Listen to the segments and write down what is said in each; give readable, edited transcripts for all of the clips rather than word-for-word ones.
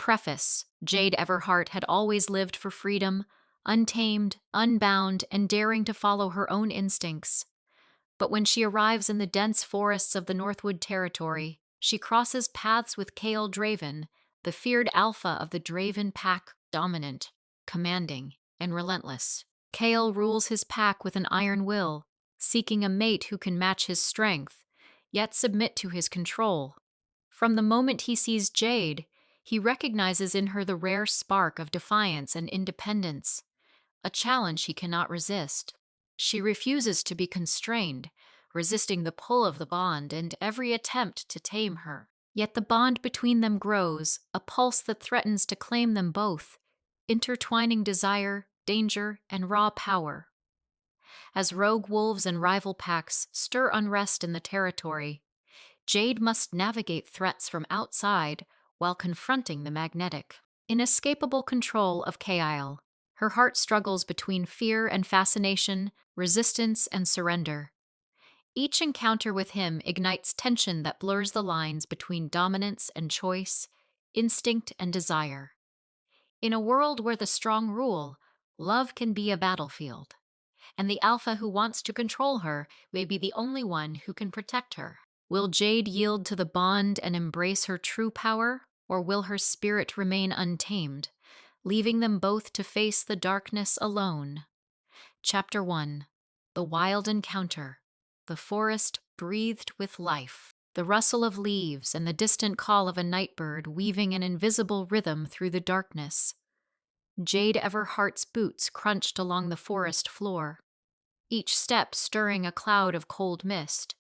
Preface: Jade Everhart had always lived for freedom, untamed, unbound, and daring to follow her own instincts. But when she arrives in the dense forests of the Northwood territory, she crosses paths with Kael Draven, the feared alpha of the Draven Pack, dominant, commanding, and relentless. Kael rules his pack with an iron will, seeking a mate who can match his strength, yet submit to his control. From the moment he sees Jade, he recognizes in her the rare spark of defiance and independence, a challenge he cannot resist. She refuses to be constrained, resisting the pull of the bond and every attempt to tame her. Yet the bond between them grows, a pulse that threatens to claim them both, intertwining desire, danger, and raw power. As rogue wolves and rival packs stir unrest in the territory, Jade must navigate threats from outside while confronting the magnetic, inescapable control of Kael. Her heart struggles between fear and fascination, resistance and surrender. Each encounter with him ignites tension that blurs the lines between dominance and choice, instinct and desire. In a world where the strong rule, love can be a battlefield, and the alpha who wants to control her may be the only one who can protect her. Will Jade yield to the bond and embrace her true power, or will her spirit remain untamed, leaving them both to face the darkness alone? Chapter 1: The Wild Encounter. The forest breathed with life. The rustle of leaves and the distant call of a night bird weaving an invisible rhythm through the darkness. Jade Everhart's boots crunched along the forest floor, each step stirring a cloud of cold mist.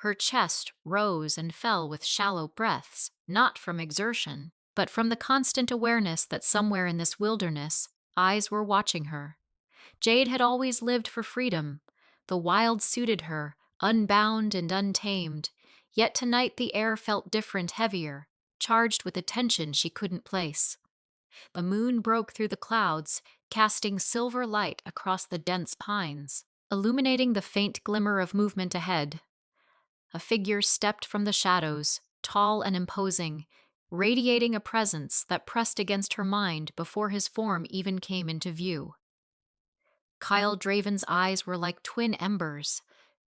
Her chest rose and fell with shallow breaths, not from exertion, but from the constant awareness that somewhere in this wilderness, eyes were watching her. Jade had always lived for freedom. The wild suited her, unbound and untamed. Yet tonight the air felt different, heavier, charged with a tension she couldn't place. The moon broke through the clouds, casting silver light across the dense pines, illuminating the faint glimmer of movement ahead. A figure stepped from the shadows, tall and imposing, radiating a presence that pressed against her mind before his form even came into view. Kael Draven's eyes were like twin embers,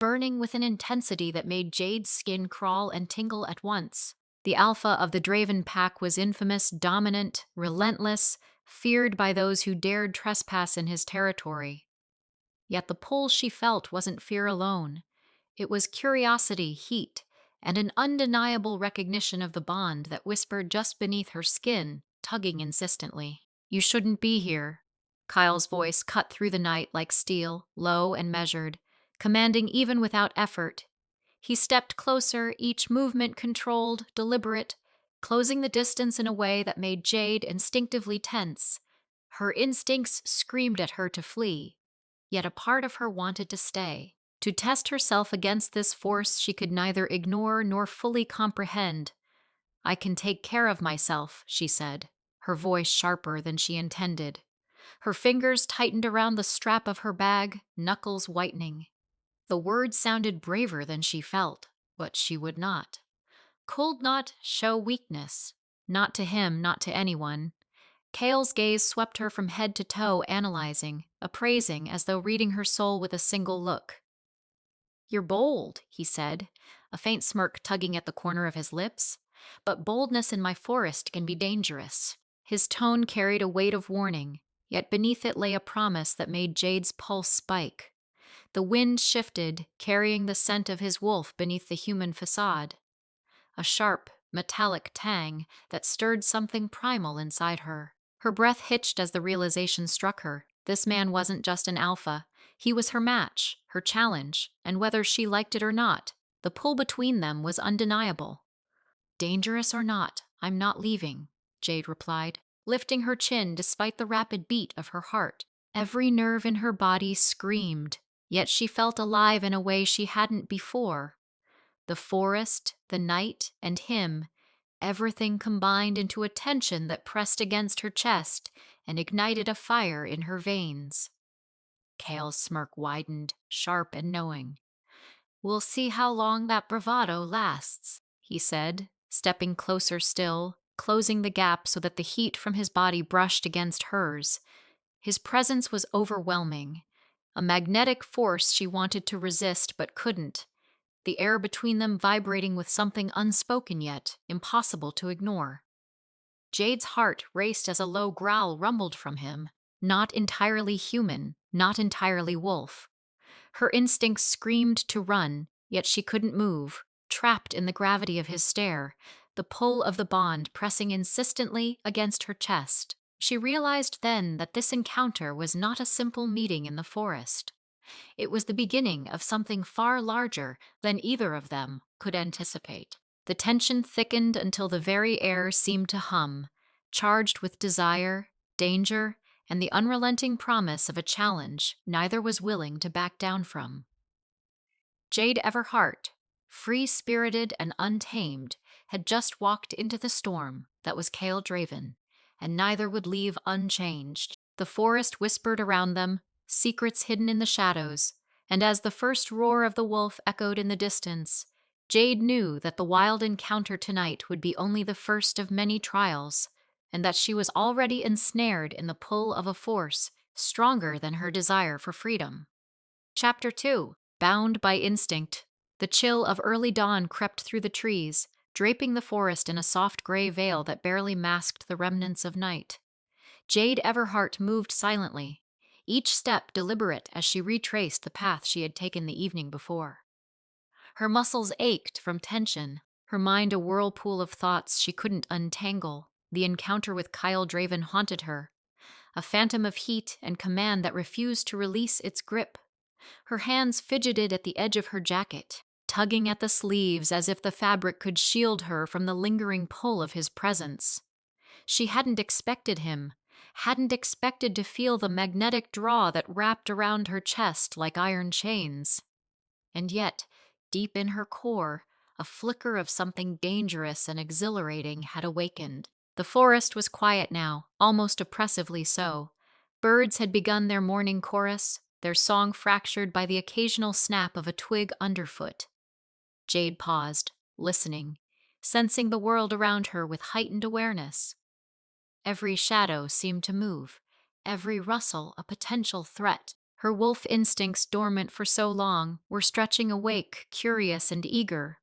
burning with an intensity that made Jade's skin crawl and tingle at once. The alpha of the Draven Pack was infamous, dominant, relentless, feared by those who dared trespass in his territory. Yet the pull she felt wasn't fear alone. It was curiosity, heat, and an undeniable recognition of the bond that whispered just beneath her skin, tugging insistently. "You shouldn't be here." Kyle's voice cut through the night like steel, low and measured, commanding even without effort. He stepped closer, each movement controlled, deliberate, closing the distance in a way that made Jade instinctively tense. Her instincts screamed at her to flee, yet a part of her wanted to stay, to test herself against this force she could neither ignore nor fully comprehend. "I can take care of myself," she said, her voice sharper than she intended. Her fingers tightened around the strap of her bag, knuckles whitening. The words sounded braver than she felt, but she would not. Could not show weakness. Not to him, not to anyone. Kael's gaze swept her from head to toe, analyzing, appraising, as though reading her soul with a single look. "You're bold," he said, a faint smirk tugging at the corner of his lips. "But boldness in my forest can be dangerous." His tone carried a weight of warning, yet beneath it lay a promise that made Jade's pulse spike. The wind shifted, carrying the scent of his wolf beneath the human facade. A sharp, metallic tang that stirred something primal inside her. Her breath hitched as the realization struck her. This man wasn't just an alpha. He was her match, her challenge, and whether she liked it or not, the pull between them was undeniable. "Dangerous or not, I'm not leaving," Jade replied, lifting her chin despite the rapid beat of her heart. Every nerve in her body screamed, yet she felt alive in a way she hadn't before. The forest, the night, and him, everything combined into a tension that pressed against her chest and ignited a fire in her veins. Kael's smirk widened, sharp and knowing. "We'll see how long that bravado lasts," he said, stepping closer still, closing the gap so that the heat from his body brushed against hers. His presence was overwhelming, a magnetic force she wanted to resist but couldn't, the air between them vibrating with something unspoken yet impossible to ignore. Jade's heart raced as a low growl rumbled from him, not entirely human, not entirely wolf. Her instincts screamed to run, yet she couldn't move, trapped in the gravity of his stare, the pull of the bond pressing insistently against her chest. She realized then that this encounter was not a simple meeting in the forest. It was the beginning of something far larger than either of them could anticipate. The tension thickened until the very air seemed to hum, charged with desire, danger, and the unrelenting promise of a challenge neither was willing to back down from. Jade Everhart, free-spirited and untamed, had just walked into the storm that was Kael Draven, and neither would leave unchanged. The forest whispered around them, secrets hidden in the shadows, and as the first roar of the wolf echoed in the distance, Jade knew that the wild encounter tonight would be only the first of many trials, and that she was already ensnared in the pull of a force stronger than her desire for freedom. Chapter 2. Bound by instinct. The chill of early dawn crept through the trees, draping the forest in a soft gray veil that barely masked the remnants of night. Jade Everhart moved silently, each step deliberate as she retraced the path she had taken the evening before. Her muscles ached from tension, her mind a whirlpool of thoughts she couldn't untangle. The encounter with Kael Draven haunted her, a phantom of heat and command that refused to release its grip. Her hands fidgeted at the edge of her jacket, tugging at the sleeves as if the fabric could shield her from the lingering pull of his presence. She hadn't expected him, hadn't expected to feel the magnetic draw that wrapped around her chest like iron chains. And yet, deep in her core, a flicker of something dangerous and exhilarating had awakened. The forest was quiet now, almost oppressively so. Birds had begun their morning chorus, their song fractured by the occasional snap of a twig underfoot. Jade paused, listening, sensing the world around her with heightened awareness. Every shadow seemed to move, every rustle a potential threat. Her wolf instincts, dormant for so long, were stretching awake, curious and eager.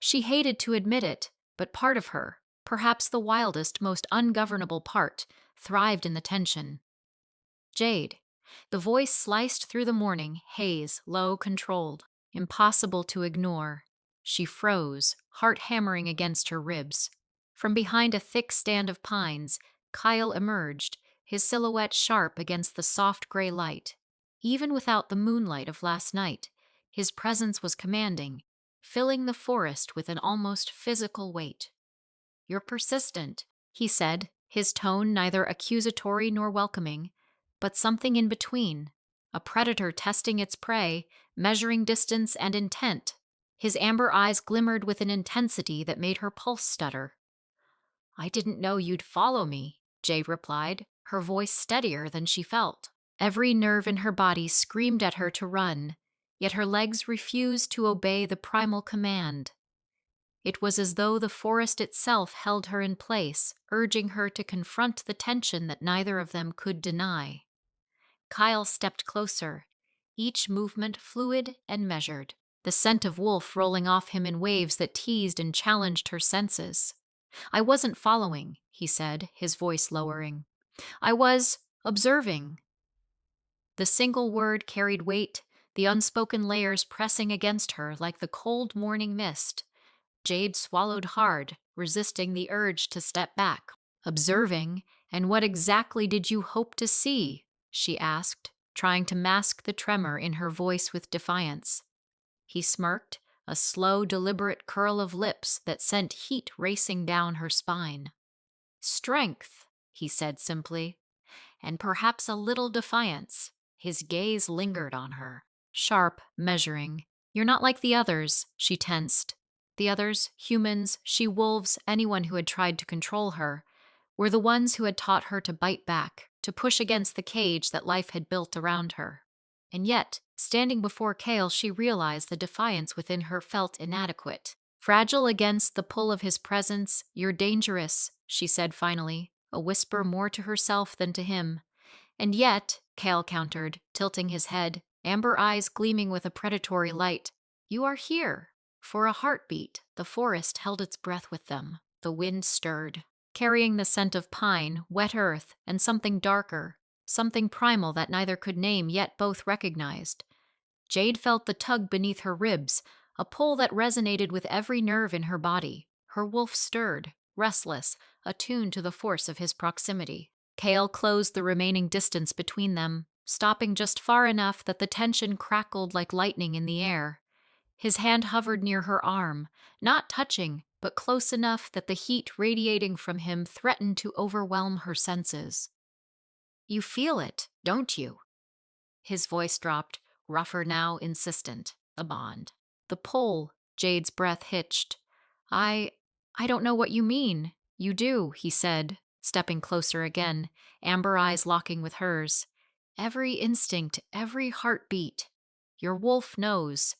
She hated to admit it, but part of her, perhaps the wildest, most ungovernable part, thrived in the tension. Jade. The voice sliced through the morning haze, low, controlled, impossible to ignore. She froze, heart hammering against her ribs. From behind a thick stand of pines, Kyle emerged, his silhouette sharp against the soft gray light. Even without the moonlight of last night, his presence was commanding, filling the forest with an almost physical weight. "You're persistent," he said, his tone neither accusatory nor welcoming, but something in between, a predator testing its prey, measuring distance and intent. His amber eyes glimmered with an intensity that made her pulse stutter. "I didn't know you'd follow me," Jade replied, her voice steadier than she felt. Every nerve in her body screamed at her to run, yet her legs refused to obey the primal command. It was as though the forest itself held her in place, urging her to confront the tension that neither of them could deny. Kyle stepped closer, each movement fluid and measured, the scent of wolf rolling off him in waves that teased and challenged her senses. "I wasn't following," he said, his voice lowering. "I was observing." The single word carried weight, the unspoken layers pressing against her like the cold morning mist. Jade swallowed hard, resisting the urge to step back. "Observing? And what exactly did you hope to see?" she asked, trying to mask the tremor in her voice with defiance. He smirked, a slow, deliberate curl of lips that sent heat racing down her spine. "Strength," he said simply, "and perhaps a little defiance." His gaze lingered on her, sharp, measuring. "You're not like the others," she tensed. The others, humans, she-wolves, anyone who had tried to control her, were the ones who had taught her to bite back, to push against the cage that life had built around her. And yet, standing before Kael, she realized the defiance within her felt inadequate. Fragile against the pull of his presence, you're dangerous, she said finally, a whisper more to herself than to him. And yet, Kael countered, tilting his head, amber eyes gleaming with a predatory light, you are here. For a heartbeat, the forest held its breath with them. The wind stirred, carrying the scent of pine, wet earth, and something darker, something primal that neither could name yet both recognized. Jade felt the tug beneath her ribs, a pull that resonated with every nerve in her body. Her wolf stirred, restless, attuned to the force of his proximity. Kael closed the remaining distance between them, stopping just far enough that the tension crackled like lightning in the air. His hand hovered near her arm, not touching, but close enough that the heat radiating from him threatened to overwhelm her senses. You feel it, don't you? His voice dropped, rougher now, insistent. A bond. The pull, Jade's breath hitched. I don't know what you mean. You do, he said, stepping closer again, amber eyes locking with hers. Every instinct, every heartbeat. Your wolf knows.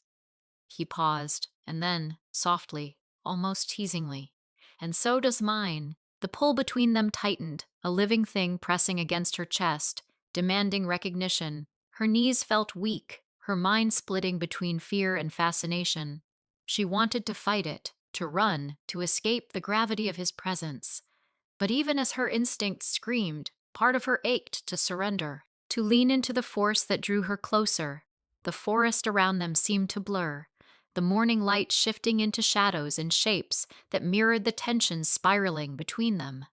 He paused, and then, softly, almost teasingly, and so does mine. The pull between them tightened, a living thing pressing against her chest, demanding recognition. Her knees felt weak, her mind splitting between fear and fascination. She wanted to fight it, to run, to escape the gravity of his presence. But even as her instinct screamed, part of her ached to surrender, to lean into the force that drew her closer. The forest around them seemed to blur, the morning light shifting into shadows and shapes that mirrored the tension spiraling between them.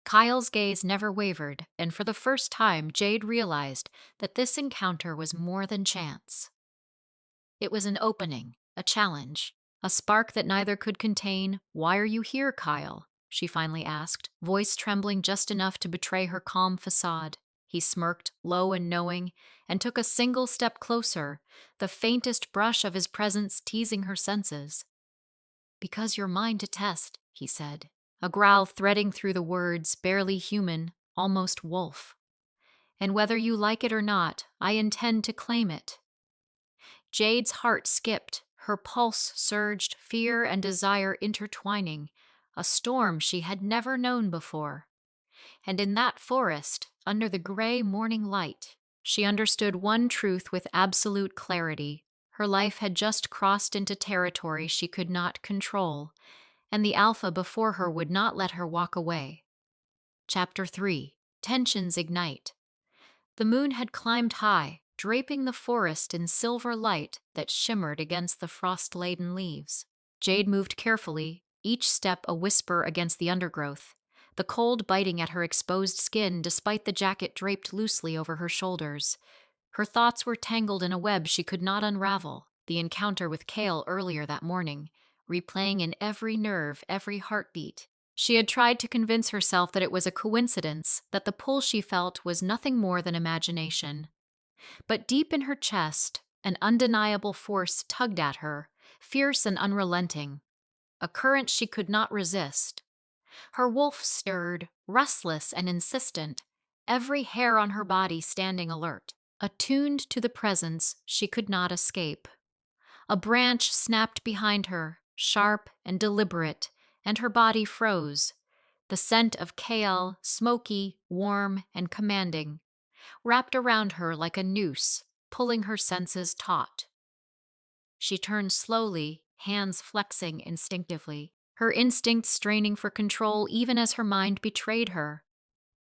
Kyle's gaze never wavered, and for the first time Jade realized that this encounter was more than chance. It was an opening, a challenge, a spark that neither could contain. Why are you here, Kyle? She finally asked, voice trembling just enough to betray her calm facade. He smirked, low and knowing, and took a single step closer, the faintest brush of his presence teasing her senses. Because you're mine to test, he said, a growl threading through the words, barely human, almost wolf. And whether you like it or not, I intend to claim it. Jade's heart skipped, her pulse surged, fear and desire intertwining, a storm she had never known before. And in that forest, under the gray morning light, she understood one truth with absolute clarity. Her life had just crossed into territory she could not control, and the alpha before her would not let her walk away. Chapter 3. Tensions Ignite. The moon had climbed high, draping the forest in silver light that shimmered against the frost-laden leaves. Jade moved carefully, each step a whisper against the undergrowth, the cold biting at her exposed skin despite the jacket draped loosely over her shoulders. Her thoughts were tangled in a web she could not unravel, the encounter with Kael earlier that morning, replaying in every nerve, every heartbeat. She had tried to convince herself that it was a coincidence, that the pull she felt was nothing more than imagination. But deep in her chest, an undeniable force tugged at her, fierce and unrelenting, a current she could not resist. Her wolf stirred, restless and insistent, every hair on her body standing alert, attuned to the presence she could not escape. A branch snapped behind her, sharp and deliberate, and her body froze. The scent of Kael, smoky, warm, and commanding, wrapped around her like a noose, pulling her senses taut. She turned slowly, hands flexing instinctively, her instincts straining for control even as her mind betrayed her.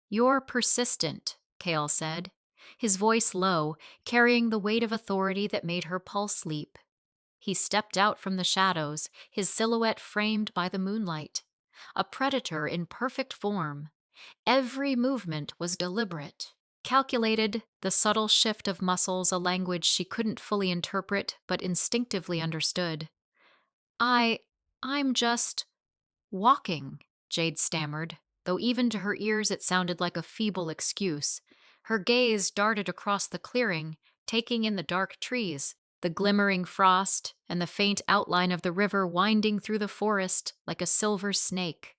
You're persistent, Kael said, his voice low, carrying the weight of authority that made her pulse leap. He stepped out from the shadows, his silhouette framed by the moonlight. A predator in perfect form. Every movement was deliberate, calculated, the subtle shift of muscles a language she couldn't fully interpret but instinctively understood. I'm just walking, Jade stammered, though even to her ears it sounded like a feeble excuse. Her gaze darted across the clearing, taking in the dark trees, the glimmering frost, and the faint outline of the river winding through the forest like a silver snake.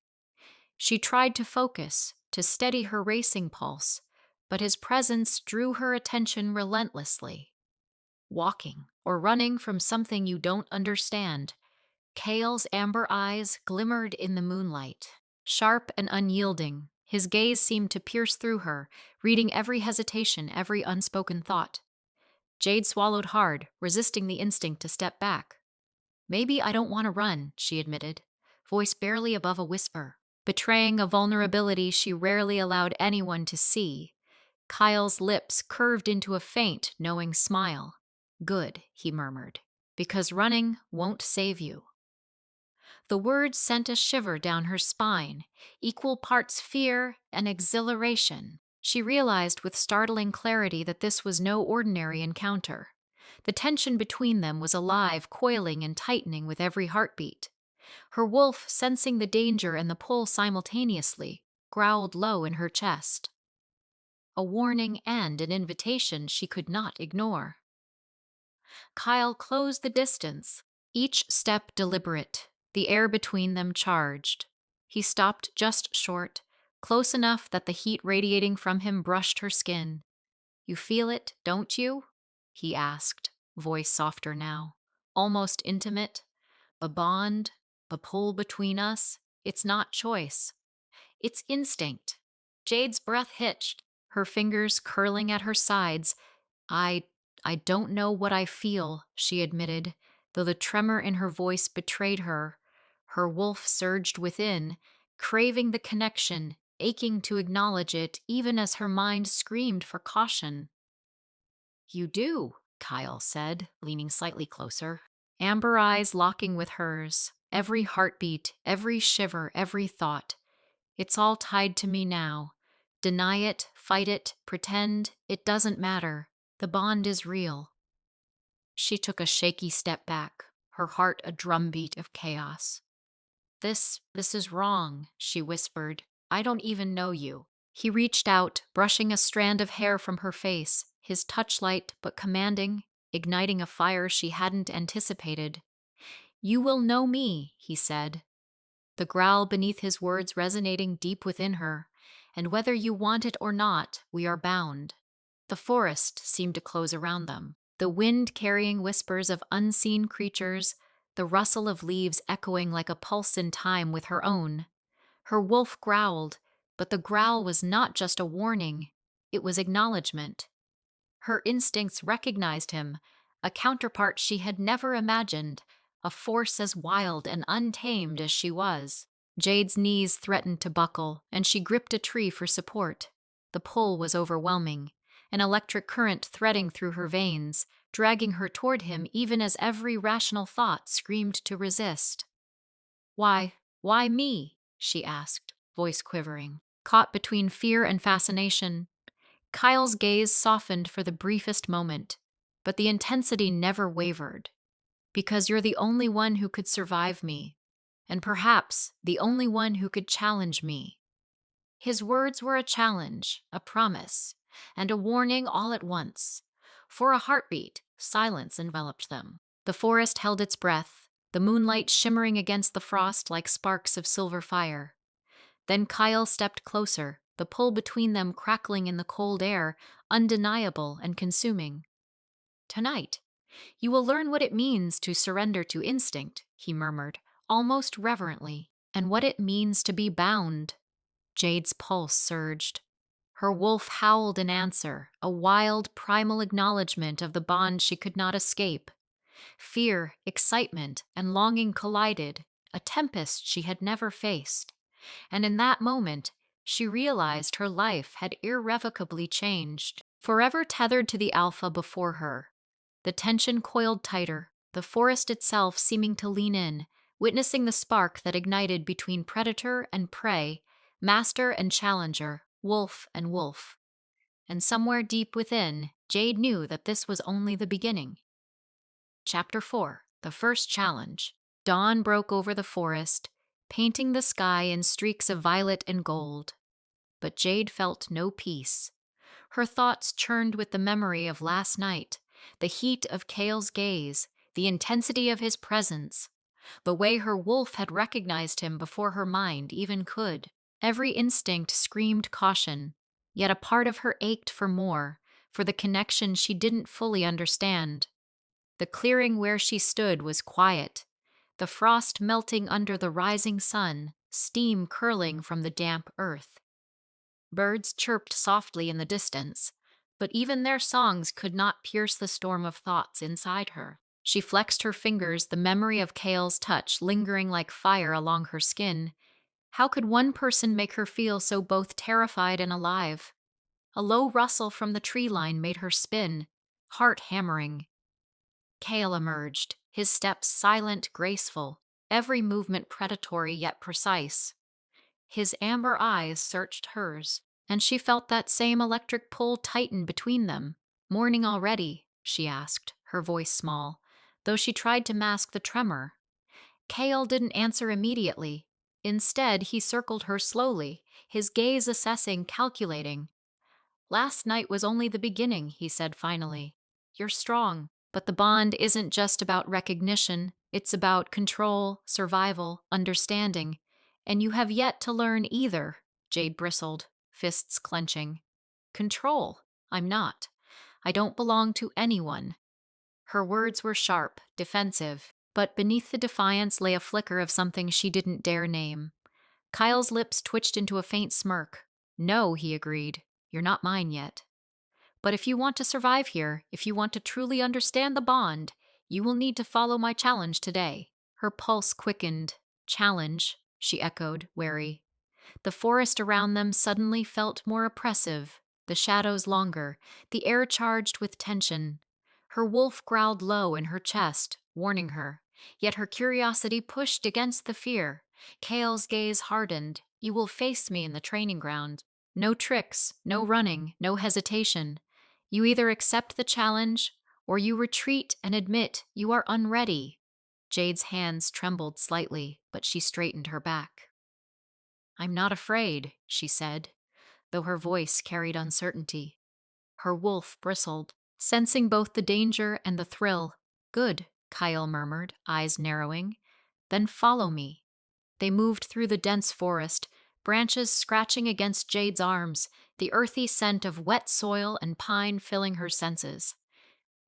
She tried to focus, to steady her racing pulse, but his presence drew her attention relentlessly. Walking, or running from something you don't understand. Kael's amber eyes glimmered in the moonlight. Sharp and unyielding, his gaze seemed to pierce through her, reading every hesitation, every unspoken thought. Jade swallowed hard, resisting the instinct to step back. "Maybe I don't want to run," she admitted, voice barely above a whisper, betraying a vulnerability she rarely allowed anyone to see. Kyle's lips curved into a faint, knowing smile. "Good," he murmured, "because running won't save you." The words sent a shiver down her spine, equal parts fear and exhilaration. She realized with startling clarity that this was no ordinary encounter. The tension between them was alive, coiling and tightening with every heartbeat. Her wolf, sensing the danger and the pull simultaneously, growled low in her chest. A warning and an invitation she could not ignore. Kael closed the distance, each step deliberate, the air between them charged. He stopped just short, close enough that the heat radiating from him brushed her skin. "You feel it, don't you?" he asked, voice softer now, almost intimate. "A bond, a pull between us, it's not choice. It's instinct." Jade's breath hitched, her fingers curling at her sides. I I don't know what I feel," she admitted, though the tremor in her voice betrayed her. Her wolf surged within, craving the connection, aching to acknowledge it, even as her mind screamed for caution. "You do," Kyle said, leaning slightly closer, amber eyes locking with hers, every heartbeat, every shiver, every thought. "It's all tied to me now. Deny it, fight it, pretend, it doesn't matter. The bond is real." She took a shaky step back, her heart a drumbeat of chaos. This is wrong," she whispered. "I don't even know you." He reached out, brushing a strand of hair from her face, his touch light but commanding, igniting a fire she hadn't anticipated. "You will know me," he said, the growl beneath his words resonating deep within her. "And whether you want it or not, we are bound." The forest seemed to close around them, the wind carrying whispers of unseen creatures, the rustle of leaves echoing like a pulse in time with her own. Her wolf growled, but the growl was not just a warning, it was acknowledgement. Her instincts recognized him, a counterpart she had never imagined, a force as wild and untamed as she was. Jade's knees threatened to buckle, and she gripped a tree for support. The pull was overwhelming, an electric current threading through her veins, dragging her toward him even as every rational thought screamed to resist. Why me?" she asked, voice quivering, caught between fear and fascination. Kyle's gaze softened for the briefest moment, but the intensity never wavered. "Because you're the only one who could survive me, and perhaps the only one who could challenge me." His words were a challenge, a promise, and a warning all at once. For a heartbeat, silence enveloped them. The forest held its breath, the moonlight shimmering against the frost like sparks of silver fire. Then Kyle stepped closer, the pull between them crackling in the cold air, undeniable and consuming. "Tonight, you will learn what it means to surrender to instinct," he murmured, almost reverently, "and what it means to be bound." Jade's pulse surged. Her wolf howled in answer, a wild, primal acknowledgement of the bond she could not escape. Fear, excitement, and longing collided, a tempest she had never faced. And in that moment, she realized her life had irrevocably changed, forever tethered to the alpha before her. The tension coiled tighter, the forest itself seeming to lean in, witnessing the spark that ignited between predator and prey, master and challenger, wolf and wolf. And somewhere deep within, Jade knew that this was only the beginning. Chapter 4: The First Challenge. Dawn broke over the forest, painting the sky in streaks of violet and gold. But Jade felt no peace. Her thoughts churned with the memory of last night, the heat of Kael's gaze, the intensity of his presence, the way her wolf had recognized him before her mind even could. Every instinct screamed caution, yet a part of her ached for more, for the connection she didn't fully understand. The clearing where she stood was quiet, the frost melting under the rising sun, steam curling from the damp earth. Birds chirped softly in the distance, but even their songs could not pierce the storm of thoughts inside her. She flexed her fingers, the memory of Kael's touch lingering like fire along her skin. How could one person make her feel so both terrified and alive? A low rustle from the tree line made her spin, heart hammering. Kael emerged, his steps silent, graceful, every movement predatory yet precise. His amber eyes searched hers, and she felt that same electric pull tighten between them. "Morning already?" she asked, her voice small, though she tried to mask the tremor. Kael didn't answer immediately. Instead, he circled her slowly, his gaze assessing, calculating. "Last night was only the beginning," he said finally. "You're strong, but the bond isn't just about recognition. It's about control, survival, understanding. And you have yet to learn either," Jade bristled, fists clenching. "Control? I'm not. I don't belong to anyone." Her words were sharp, defensive, but beneath the defiance lay a flicker of something she didn't dare name. Kyle's lips twitched into a faint smirk. "No," he agreed. "You're not mine yet. But if you want to survive here, if you want to truly understand the bond, you will need to follow my challenge today." Her pulse quickened. "Challenge," she echoed, wary. The forest around them suddenly felt more oppressive, the shadows longer, the air charged with tension. Her wolf growled low in her chest, warning her, yet her curiosity pushed against the fear. Kael's gaze hardened. "You will face me in the training ground. No tricks, no running, no hesitation. You either accept the challenge, or you retreat and admit you are unready." Jade's hands trembled slightly, but she straightened her back. "I'm not afraid," she said, though her voice carried uncertainty. Her wolf bristled, sensing both the danger and the thrill. "Good," Kael murmured, eyes narrowing. "Then follow me." They moved through the dense forest, branches scratching against Jade's arms, the earthy scent of wet soil and pine filling her senses.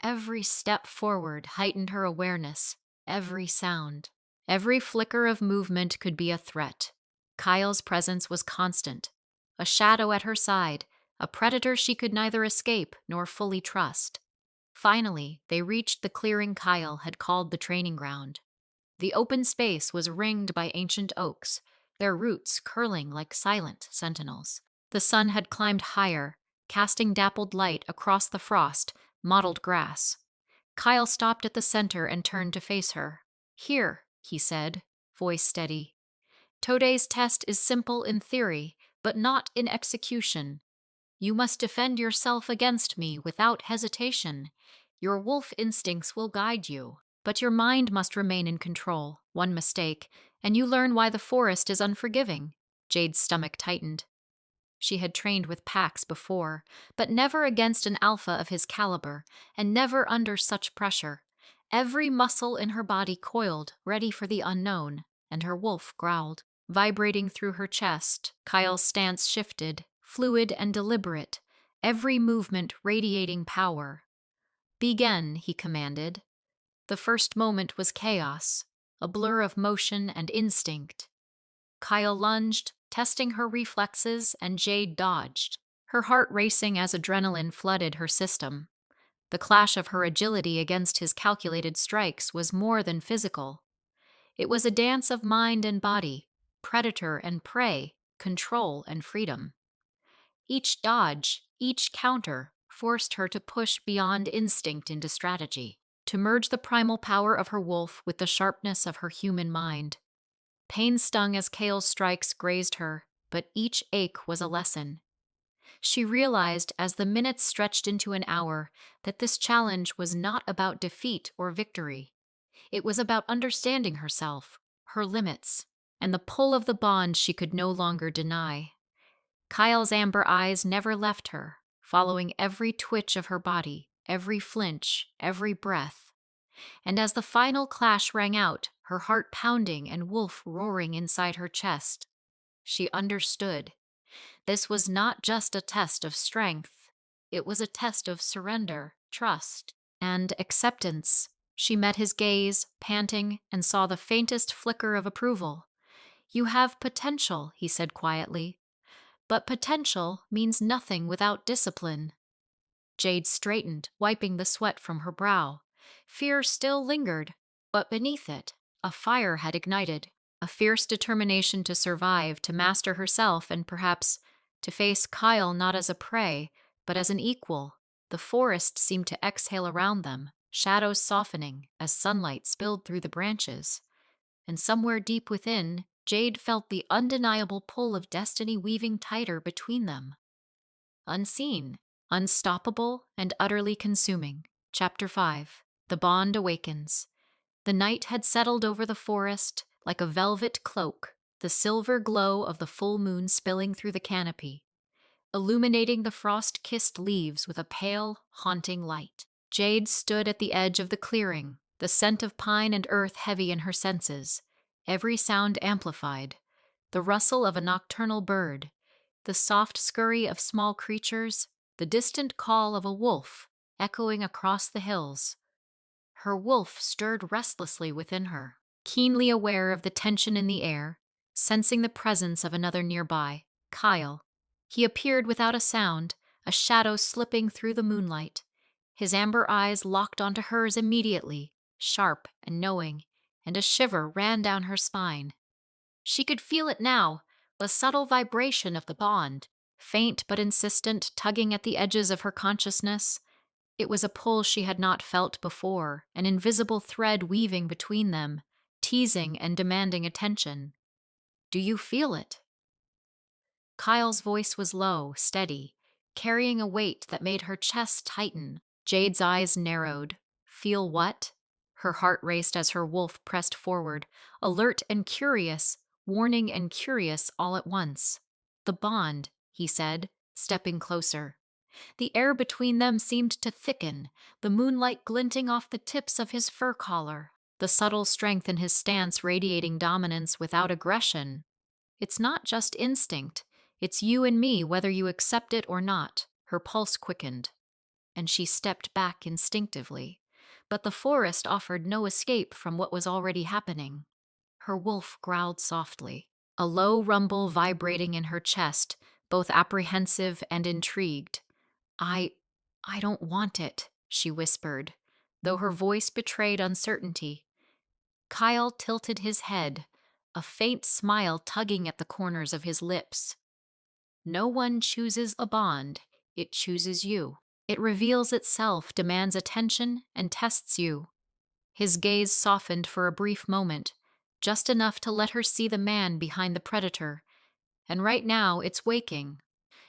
Every step forward heightened her awareness, every sound. Every flicker of movement could be a threat. Kyle's presence was constant, a shadow at her side, a predator she could neither escape nor fully trust. Finally, they reached the clearing Kyle had called the training ground. The open space was ringed by ancient oaks, their roots curling like silent sentinels. The sun had climbed higher, casting dappled light across the frost, mottled grass. Kyle stopped at the center and turned to face her. "Here," he said, voice steady. "Today's test is simple in theory, but not in execution. You must defend yourself against me without hesitation. Your wolf instincts will guide you, but your mind must remain in control. One mistake, and you learn why the forest is unforgiving." Jade's stomach tightened. She had trained with packs before, but never against an alpha of his caliber, and never under such pressure. Every muscle in her body coiled, ready for the unknown, and her wolf growled. Vibrating through her chest, Kyle's stance shifted, fluid and deliberate, every movement radiating power. "Begin," he commanded. The first moment was chaos, a blur of motion and instinct. Kyle lunged, testing her reflexes, and Jade dodged, her heart racing as adrenaline flooded her system. The clash of her agility against his calculated strikes was more than physical. It was a dance of mind and body, predator and prey, control and freedom. Each dodge, each counter, forced her to push beyond instinct into strategy, to merge the primal power of her wolf with the sharpness of her human mind. Pain stung as Kael's strikes grazed her, but each ache was a lesson. She realized as the minutes stretched into an hour that this challenge was not about defeat or victory. It was about understanding herself, her limits, and the pull of the bond she could no longer deny. Kyle's amber eyes never left her, following every twitch of her body, every flinch, every breath. And as the final clash rang out, her heart pounding and wolf roaring inside her chest, she understood. This was not just a test of strength. It was a test of surrender, trust, and acceptance. She met his gaze, panting, and saw the faintest flicker of approval. You have potential, he said quietly, but potential means nothing without discipline. Jade straightened, wiping the sweat from her brow. Fear still lingered, but beneath it, a fire had ignited, a fierce determination to survive, to master herself, and perhaps to face Kael not as a prey, but as an equal. The forest seemed to exhale around them, shadows softening as sunlight spilled through the branches. And somewhere deep within, Jade felt the undeniable pull of destiny weaving tighter between them. Unseen, unstoppable, and utterly consuming. Chapter 5. The Bond Awakens. The night had settled over the forest like a velvet cloak, the silver glow of the full moon spilling through the canopy, illuminating the frost-kissed leaves with a pale, haunting light. Jade stood at the edge of the clearing, the scent of pine and earth heavy in her senses, every sound amplified, the rustle of a nocturnal bird, the soft scurry of small creatures, the distant call of a wolf echoing across the hills. Her wolf stirred restlessly within her, keenly aware of the tension in the air, sensing the presence of another nearby, Kael. He appeared without a sound, a shadow slipping through the moonlight. His amber eyes locked onto hers immediately, sharp and knowing, and a shiver ran down her spine. She could feel it now, the subtle vibration of the bond, faint but insistent, tugging at the edges of her consciousness. It was a pull she had not felt before, an invisible thread weaving between them, teasing and demanding attention. Do you feel it? Kyle's voice was low, steady, carrying a weight that made her chest tighten. Jade's eyes narrowed. Feel what? Her heart raced as her wolf pressed forward, alert and curious, warning and curious all at once. The bond, he said, stepping closer. The air between them seemed to thicken, the moonlight glinting off the tips of his fur collar, the subtle strength in his stance radiating dominance without aggression. It's not just instinct. It's you and me, whether you accept it or not. Her pulse quickened, and she stepped back instinctively. But the forest offered no escape from what was already happening. Her wolf growled softly, a low rumble vibrating in her chest, both apprehensive and intrigued. I I don't want it, she whispered, though her voice betrayed uncertainty. Kyle tilted his head, a faint smile tugging at the corners of his lips. No one chooses a bond, it chooses you. It reveals itself, demands attention, and tests you. His gaze softened for a brief moment, just enough to let her see the man behind the predator. And right now, it's waking.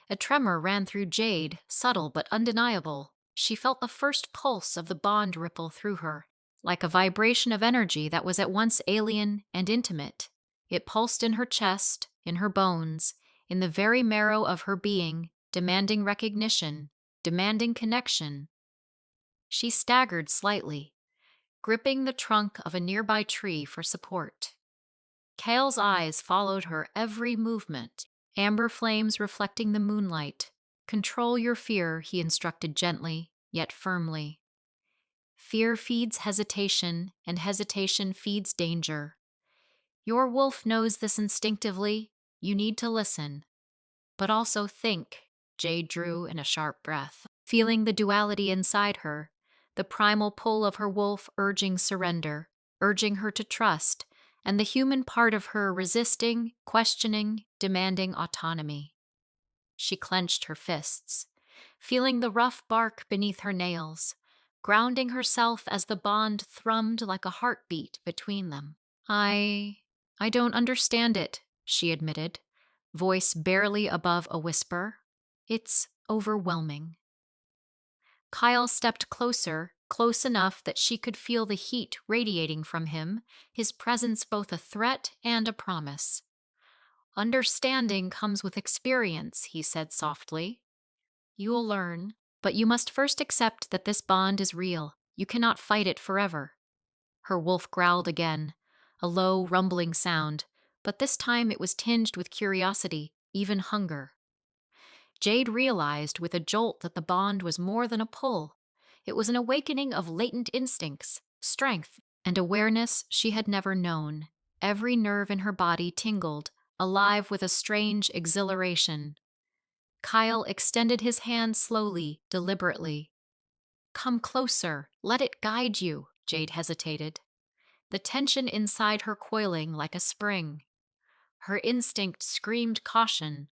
A tremor ran through Jade, subtle but undeniable. She felt the first pulse of the bond ripple through her, like a vibration of energy that was at once alien and intimate. It pulsed in her chest, in her bones, in the very marrow of her being, demanding recognition, demanding connection. She staggered slightly, gripping the trunk of a nearby tree for support. Kael's eyes followed her every movement, amber flames reflecting the moonlight. Control your fear, he instructed gently, yet firmly. Fear feeds hesitation, and hesitation feeds danger. Your wolf knows this instinctively. You need to listen. But also think, Jade drew in a sharp breath, feeling the duality inside her, the primal pull of her wolf urging surrender, urging her to trust, and the human part of her resisting, questioning, demanding autonomy. She clenched her fists, feeling the rough bark beneath her nails, grounding herself as the bond thrummed like a heartbeat between them. I don't understand it, she admitted, voice barely above a whisper. It's overwhelming. Kyle stepped closer, close enough that she could feel the heat radiating from him, his presence both a threat and a promise. Understanding comes with experience, he said softly. You'll learn, but you must first accept that this bond is real. You cannot fight it forever. Her wolf growled again, a low, rumbling sound, but this time it was tinged with curiosity, even hunger. Jade realized with a jolt that the bond was more than a pull. It was an awakening of latent instincts, strength, and awareness she had never known. Every nerve in her body tingled, alive with a strange exhilaration. Kael extended his hand slowly, deliberately. "Come closer, let it guide you," Jade hesitated, the tension inside her coiling like a spring. Her instinct screamed caution,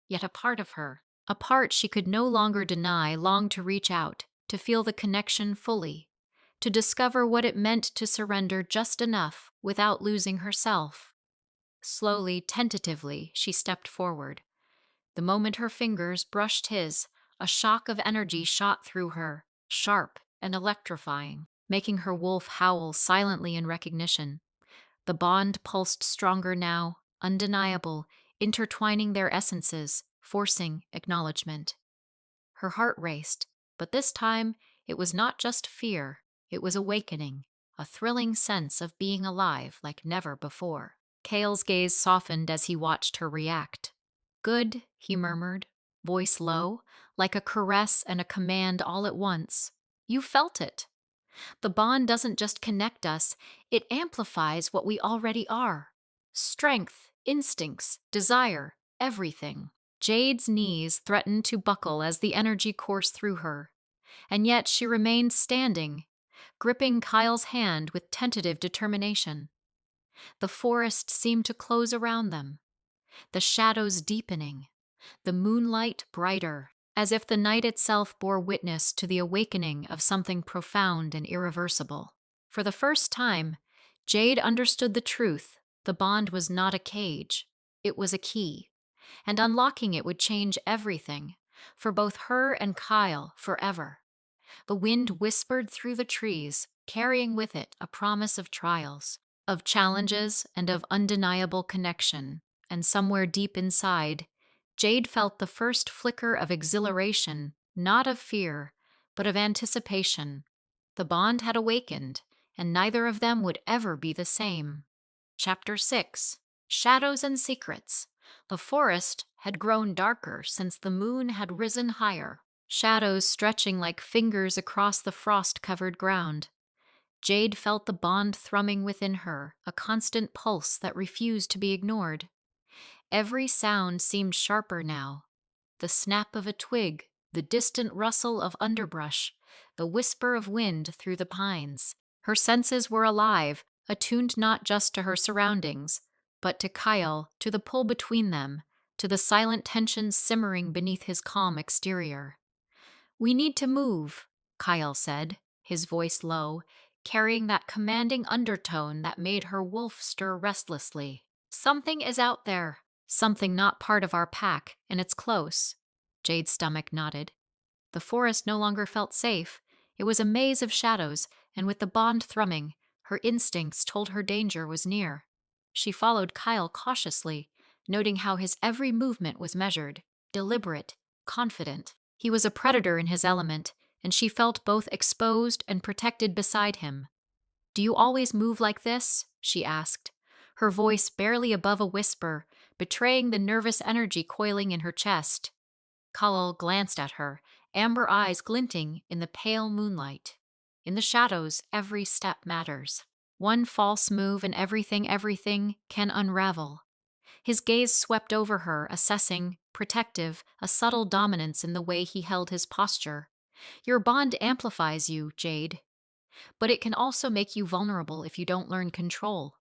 yet a part of her, a part she could no longer deny, longed to reach out, to feel the connection fully, to discover what it meant to surrender just enough without losing herself. Slowly, tentatively, she stepped forward. The moment her fingers brushed his, a shock of energy shot through her, sharp and electrifying, making her wolf howl silently in recognition. The bond pulsed stronger now, undeniable, intertwining their essences, forcing acknowledgement. Her heart raced, but this time it was not just fear, it was awakening, a thrilling sense of being alive like never before. Kael's gaze softened as he watched her react. "Good," he murmured, voice low, like a caress and a command all at once. "You felt it. The bond doesn't just connect us, it amplifies what we already are. Strength, instincts, desire, everything." Jade's knees threatened to buckle as the energy coursed through her, and yet she remained standing, gripping Kyle's hand with tentative determination. The forest seemed to close around them, the shadows deepening, the moonlight brighter, as if the night itself bore witness to the awakening of something profound and irreversible. For the first time, Jade understood the truth. The bond was not a cage, it was a key, and unlocking it would change everything, for both her and Kael forever. The wind whispered through the trees, carrying with it a promise of trials, of challenges, and of undeniable connection. And somewhere deep inside, Jade felt the first flicker of exhilaration, not of fear, but of anticipation. The bond had awakened, and neither of them would ever be the same. Chapter 6: Shadows and Secrets. The forest had grown darker since the moon had risen higher, shadows stretching like fingers across the frost-covered ground. Jade felt the bond thrumming within her, a constant pulse that refused to be ignored. Every sound seemed sharper now. The snap of a twig, the distant rustle of underbrush, the whisper of wind through the pines. Her senses were alive, attuned not just to her surroundings, but to Kael, to the pull between them, to the silent tension simmering beneath his calm exterior. "We need to move," Kael said, his voice low, carrying that commanding undertone that made her wolf stir restlessly. "Something is out there, something not part of our pack, and it's close." Jade's stomach nodded. The forest no longer felt safe. It was a maze of shadows, and with the bond thrumming, her instincts told her danger was near. She followed Kael cautiously, noting how his every movement was measured, deliberate, confident. He was a predator in his element, and she felt both exposed and protected beside him. "Do you always move like this?" she asked, her voice barely above a whisper, betraying the nervous energy coiling in her chest. Kael glanced at her, amber eyes glinting in the pale moonlight. In the shadows, every step matters. One false move and everything can unravel. His gaze swept over her, assessing, protective, a subtle dominance in the way he held his posture. "Your bond amplifies you, Jade, but it can also make you vulnerable if you don't learn control."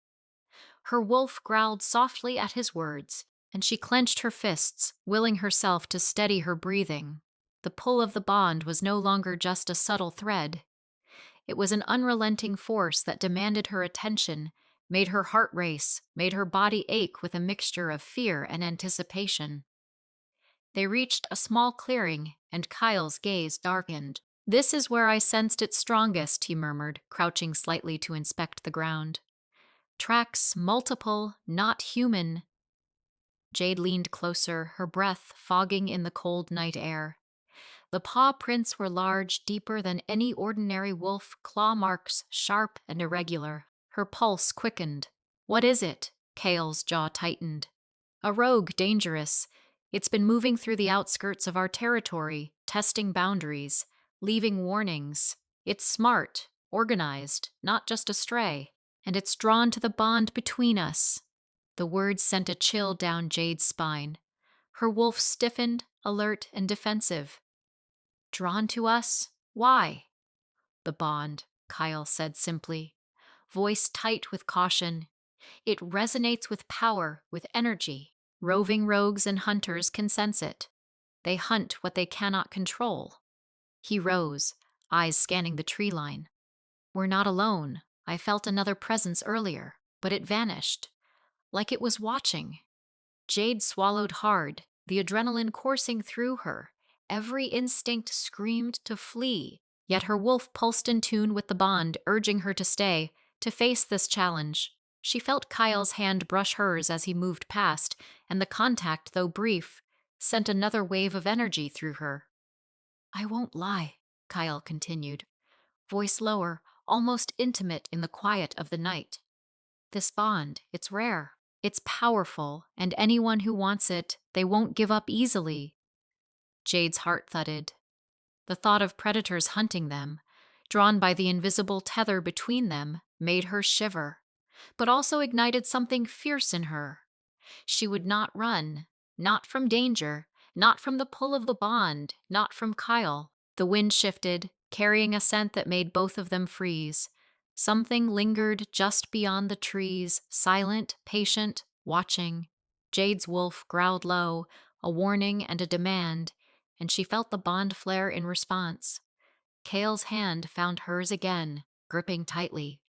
Her wolf growled softly at his words, and she clenched her fists, willing herself to steady her breathing. The pull of the bond was no longer just a subtle thread. It was an unrelenting force that demanded her attention, made her heart race, made her body ache with a mixture of fear and anticipation. They reached a small clearing, and Kyle's gaze darkened. "This is where I sensed it strongest," he murmured, crouching slightly to inspect the ground. "Tracks, multiple, not human." Jade leaned closer, her breath fogging in the cold night air. The paw prints were large, deeper than any ordinary wolf, claw marks sharp and irregular. Her pulse quickened. "What is it?" Kael's jaw tightened. "A rogue, dangerous. It's been moving through the outskirts of our territory, testing boundaries, leaving warnings. It's smart, organized, not just astray, and it's drawn to the bond between us. The words sent a chill down Jade's spine. Her wolf stiffened, alert, and defensive. Drawn to us? Why? The bond, Kael said simply, voice tight with caution. It resonates with power, with energy. Roving rogues and hunters can sense it. They hunt what they cannot control. He rose, eyes scanning the tree line. We're not alone. I felt another presence earlier, but it vanished, like it was watching. Jade swallowed hard, the adrenaline coursing through her. Every instinct screamed to flee, yet her wolf pulsed in tune with the bond, urging her to stay, to face this challenge. She felt Kyle's hand brush hers as he moved past, and the contact, though brief, sent another wave of energy through her. I won't lie, Kyle continued, voice lower, almost intimate in the quiet of the night. This bond, it's rare. It's powerful, and anyone who wants it, they won't give up easily. Jade's heart thudded. The thought of predators hunting them, drawn by the invisible tether between them, made her shiver, but also ignited something fierce in her. She would not run, not from danger, not from the pull of the bond, not from Kyle. The wind shifted, carrying a scent that made both of them freeze. Something lingered just beyond the trees, silent, patient, watching. Jade's wolf growled low, a warning and a demand, and she felt the bond flare in response. Kael's hand found hers again, gripping tightly.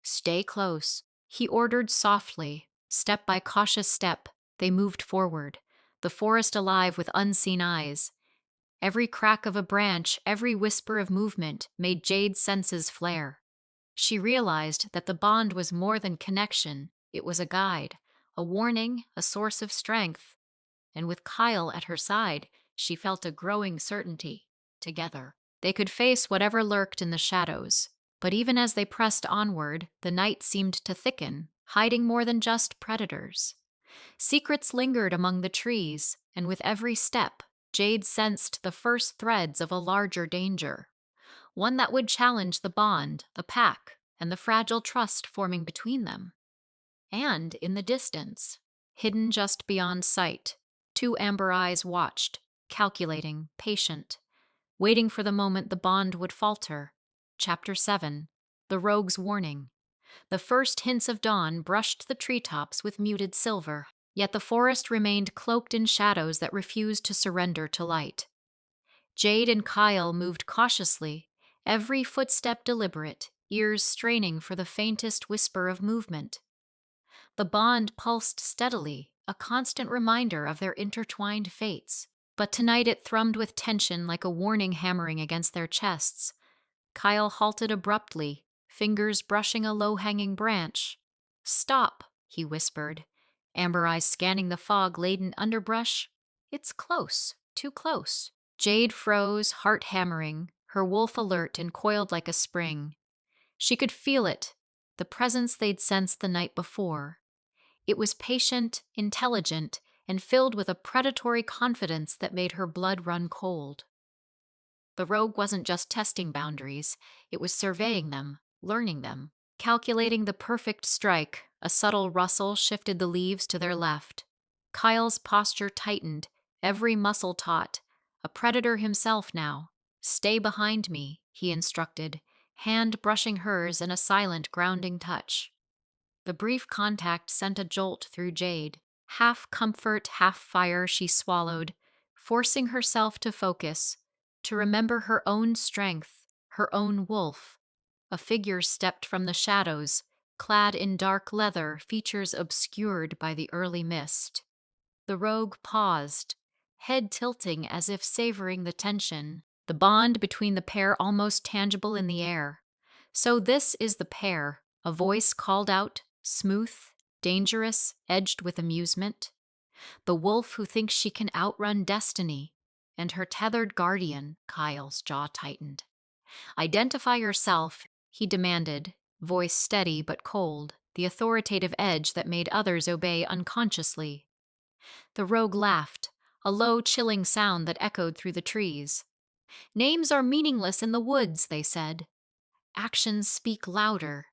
Stay close, he ordered softly. Step by cautious step, they moved forward, the forest alive with unseen eyes. Every crack of a branch, every whisper of movement made Jade's senses flare. She realized that the bond was more than connection. It was a guide, a warning, a source of strength. And with Kyle at her side, she felt a growing certainty. Together, they could face whatever lurked in the shadows. But even as they pressed onward, the night seemed to thicken, hiding more than just predators. Secrets lingered among the trees, and with every step, Jade sensed the first threads of a larger danger. One that would challenge the bond, the pack, and the fragile trust forming between them. And in the distance, hidden just beyond sight, two amber eyes watched, calculating, patient, waiting for the moment the bond would falter. Chapter 7. The Rogue's Warning. The first hints of dawn brushed the treetops with muted silver, yet the forest remained cloaked in shadows that refused to surrender to light. Jade and Kyle moved cautiously, every footstep deliberate, ears straining for the faintest whisper of movement. The bond pulsed steadily, a constant reminder of their intertwined fates. But tonight it thrummed with tension like a warning hammering against their chests. Kyle halted abruptly, fingers brushing a low-hanging branch. Stop, he whispered, amber eyes scanning the fog-laden underbrush. It's close, too close. Jade froze, heart hammering, her wolf alert and coiled like a spring. She could feel it, the presence they'd sensed the night before. It was patient, intelligent, and filled with a predatory confidence that made her blood run cold. The rogue wasn't just testing boundaries, it was surveying them, learning them, calculating the perfect strike. A subtle rustle shifted the leaves to their left. Kyle's posture tightened, every muscle taut. A predator himself now. Stay behind me, he instructed, hand brushing hers in a silent, grounding touch. The brief contact sent a jolt through Jade. Half comfort, half fire she swallowed, forcing herself to focus, to remember her own strength, her own wolf. A figure stepped from the shadows, clad in dark leather, features obscured by the early mist. The rogue paused, head tilting as if savoring the tension, the bond between the pair almost tangible in the air. So this is the pair, a voice called out, smooth, dangerous, edged with amusement. The wolf who thinks she can outrun destiny, and her tethered guardian. Kyle's jaw tightened. Identify yourself, he demanded, voice steady but cold, the authoritative edge that made others obey unconsciously. The rogue laughed, a low, chilling sound that echoed through the trees. Names are meaningless in the woods, they said. actions speak louder.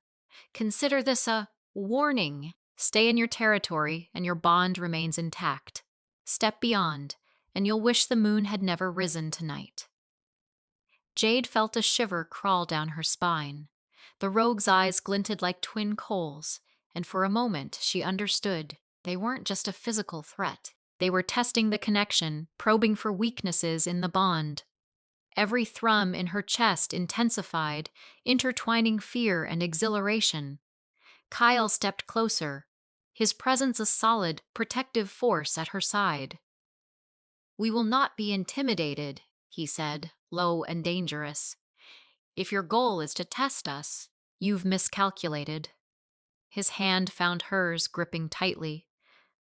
Consider this a warning. Stay in your territory and your bond remains intact. Step beyond, and you'll wish the moon had never risen tonight. Jade felt a shiver crawl down her spine. The rogue's eyes glinted like twin coals, and for a moment she understood they weren't just a physical threat. They were testing the connection, probing for weaknesses in the bond. Every thrum in her chest intensified, intertwining fear and exhilaration. Kael stepped closer, his presence a solid, protective force at her side. "We will not be intimidated," he said, low and dangerous. "If your goal is to test us, you've miscalculated." His hand found hers, gripping tightly.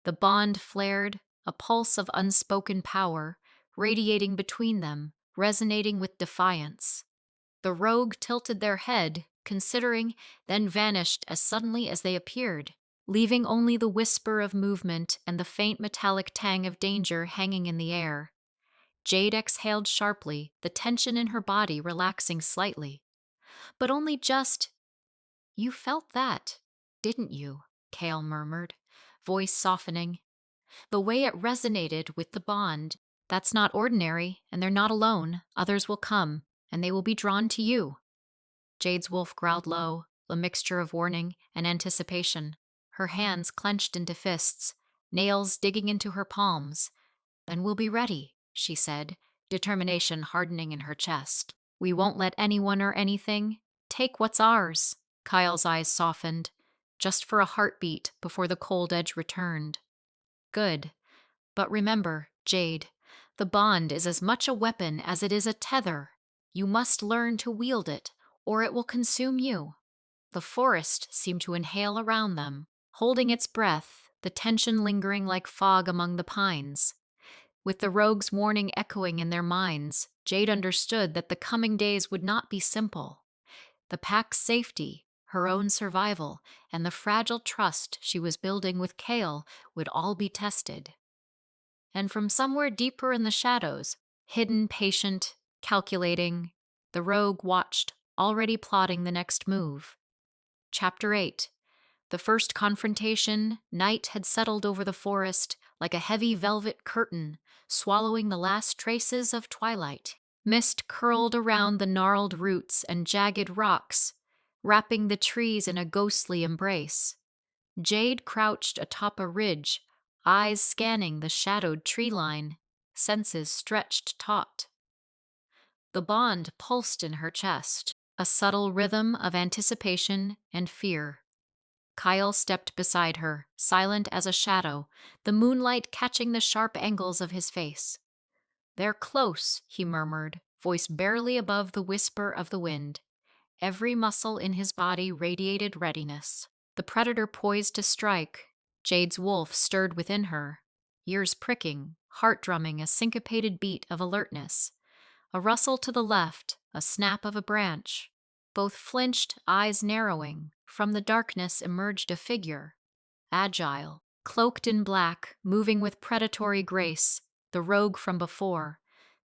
The bond flared, a pulse of unspoken power, radiating between them, resonating with defiance. The rogue tilted their head, considering, then vanished as suddenly as they appeared, leaving only the whisper of movement and the faint metallic tang of danger hanging in the air. Jade exhaled sharply, the tension in her body relaxing slightly. But only just. "You felt that, didn't you?" Kael murmured, voice softening. "The way it resonated with the bond. That's not ordinary, and they're not alone. Others will come, and they will be drawn to you." Jade's wolf growled low, a mixture of warning and anticipation. Her hands clenched into fists, nails digging into her palms. "Then we'll be ready," she said, determination hardening in her chest. "We won't let anyone or anything take what's ours." Kyle's eyes softened, just for a heartbeat before the cold edge returned. "Good. But remember, Jade, the bond is as much a weapon as it is a tether. You must learn to wield it, or it will consume you." The forest seemed to inhale around them, holding its breath, the tension lingering like fog among the pines. With the rogue's warning echoing in their minds, Jade understood that the coming days would not be simple. The pack's safety, her own survival, and the fragile trust she was building with Kael would all be tested. And from somewhere deeper in the shadows, hidden, patient, calculating, the rogue watched, already plotting the next move. Chapter 8. The first confrontation, night had settled over the forest like a heavy velvet curtain, swallowing the last traces of twilight. Mist curled around the gnarled roots and jagged rocks, wrapping the trees in a ghostly embrace. Jade crouched atop a ridge, eyes scanning the shadowed tree line, senses stretched taut. The bond pulsed in her chest, a subtle rhythm of anticipation and fear. Kael stepped beside her, silent as a shadow, the moonlight catching the sharp angles of his face. "They're close," he murmured, voice barely above the whisper of the wind. Every muscle in his body radiated readiness. The predator poised to strike. Jade's wolf stirred within her, ears pricking, heart drumming a syncopated beat of alertness. A rustle to the left, a snap of a branch. Both flinched, eyes narrowing. From the darkness emerged a figure, agile, cloaked in black, moving with predatory grace, the rogue from before,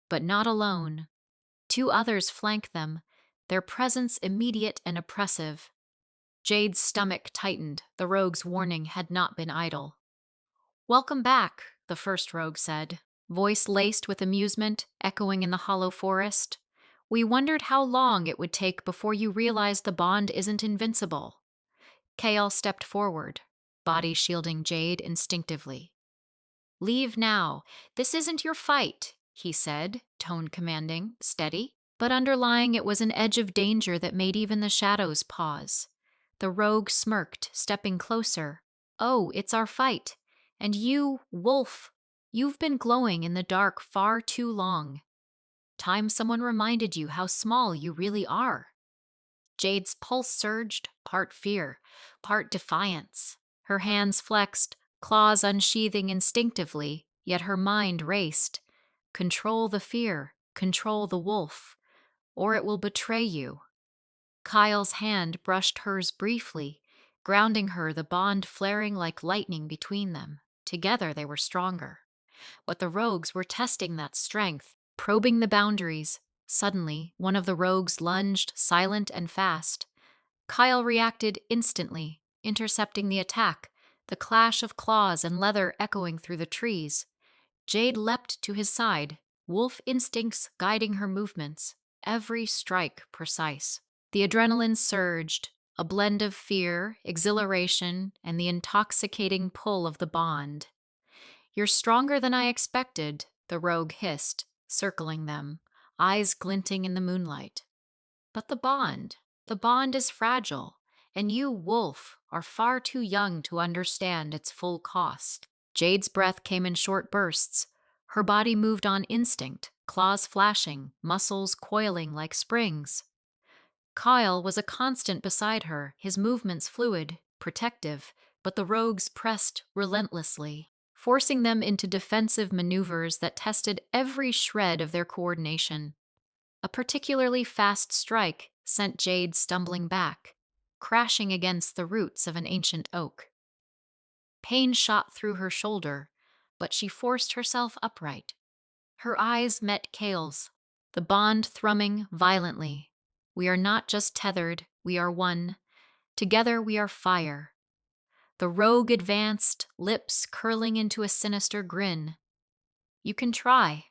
but not alone. Two others flanked them, their presence immediate and oppressive. Jade's stomach tightened, the rogue's warning had not been idle. "Welcome back," the first rogue said, voice laced with amusement, echoing in the hollow forest. "We wondered how long it would take before you realized the bond isn't invincible." Kael stepped forward, body shielding Jade instinctively. "Leave now. This isn't your fight," he said, tone commanding, steady. But underlying it was an edge of danger that made even the shadows pause. The rogue smirked, stepping closer. "Oh, it's our fight. And you, wolf, you've been glowing in the dark far too long. Time someone reminded you how small you really are." Jade's pulse surged, part fear, part defiance. Her hands flexed, claws unsheathing instinctively, yet her mind raced. Control the fear, control the wolf, or it will betray you. Kyle's hand brushed hers briefly, grounding her, the bond flaring like lightning between them. Together they were stronger. But the rogues were testing that strength, probing the boundaries, Suddenly, one of the rogues lunged, silent and fast. Kael reacted instantly, intercepting the attack, the clash of claws and leather echoing through the trees. Jade leapt to his side, wolf instincts guiding her movements, every strike precise. The adrenaline surged, a blend of fear, exhilaration, and the intoxicating pull of the bond. "You're stronger than I expected," the rogue hissed, circling them, eyes glinting in the moonlight. "But the bond is fragile, and you, wolf, are far too young to understand its full cost." Jade's breath came in short bursts. Her body moved on instinct, claws flashing, muscles coiling like springs. Kyle was a constant beside her, his movements fluid, protective, but the rogues pressed relentlessly, forcing them into defensive maneuvers that tested every shred of their coordination. A particularly fast strike sent Jade stumbling back, crashing against the roots of an ancient oak. Pain shot through her shoulder, but she forced herself upright. Her eyes met Kael's, the bond thrumming violently. "We are not just tethered, we are one. Together we are fire." The rogue advanced, lips curling into a sinister grin. "You can try,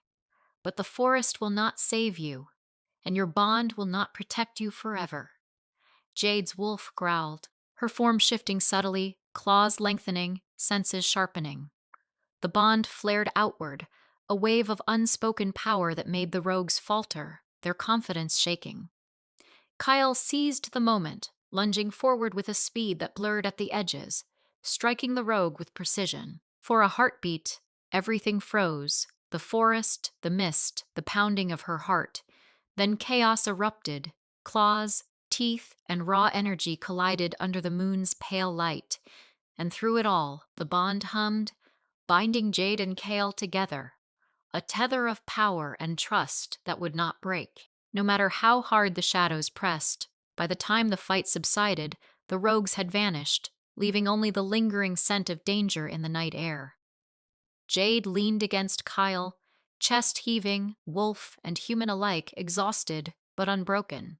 but the forest will not save you, and your bond will not protect you forever." Jade's wolf growled, her form shifting subtly, claws lengthening, senses sharpening. The bond flared outward, a wave of unspoken power that made the rogues falter, their confidence shaking. Kyle seized the moment, lunging forward with a speed that blurred at the edges, striking the rogue with precision. For a heartbeat, everything froze, the forest, the mist, the pounding of her heart. Then chaos erupted, claws, teeth, and raw energy collided under the moon's pale light, and through it all, the bond hummed, binding Jade and Kael together, a tether of power and trust that would not break. No matter how hard the shadows pressed, by the time the fight subsided, the rogues had vanished, leaving only the lingering scent of danger in the night air. Jade leaned against Kyle, chest heaving, wolf and human alike exhausted but unbroken.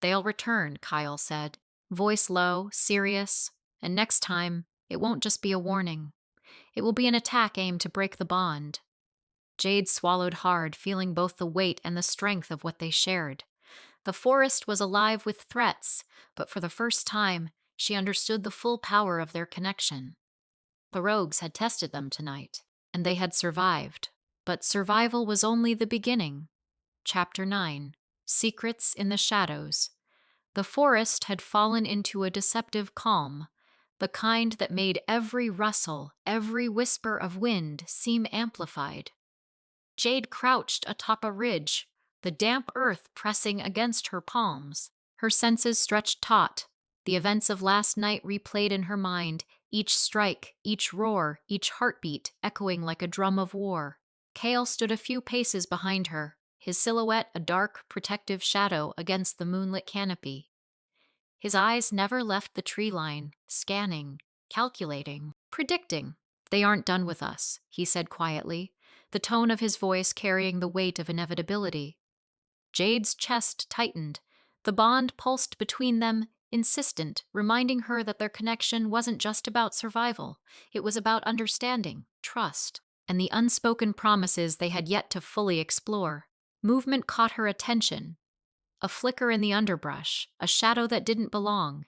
"They'll return," Kyle said, voice low, serious, "and next time, it won't just be a warning. It will be an attack aimed to break the bond." Jade swallowed hard, feeling both the weight and the strength of what they shared. The forest was alive with threats, but for the first time, she understood the full power of their connection. The rogues had tested them tonight, and they had survived. But survival was only the beginning. Chapter 9: Secrets in the Shadows. The forest had fallen into a deceptive calm, the kind that made every rustle, every whisper of wind seem amplified. Jade crouched atop a ridge, the damp earth pressing against her palms. Her senses stretched taut, the events of last night replayed in her mind, each strike, each roar, each heartbeat echoing like a drum of war. Kael stood a few paces behind her, his silhouette a dark, protective shadow against the moonlit canopy. His eyes never left the tree line, scanning, calculating, predicting. "They aren't done with us," he said quietly, the tone of his voice carrying the weight of inevitability. Jade's chest tightened. The bond pulsed between them, insistent, reminding her that their connection wasn't just about survival. It was about understanding, trust, and the unspoken promises they had yet to fully explore. Movement caught her attention. A flicker in the underbrush, a shadow that didn't belong.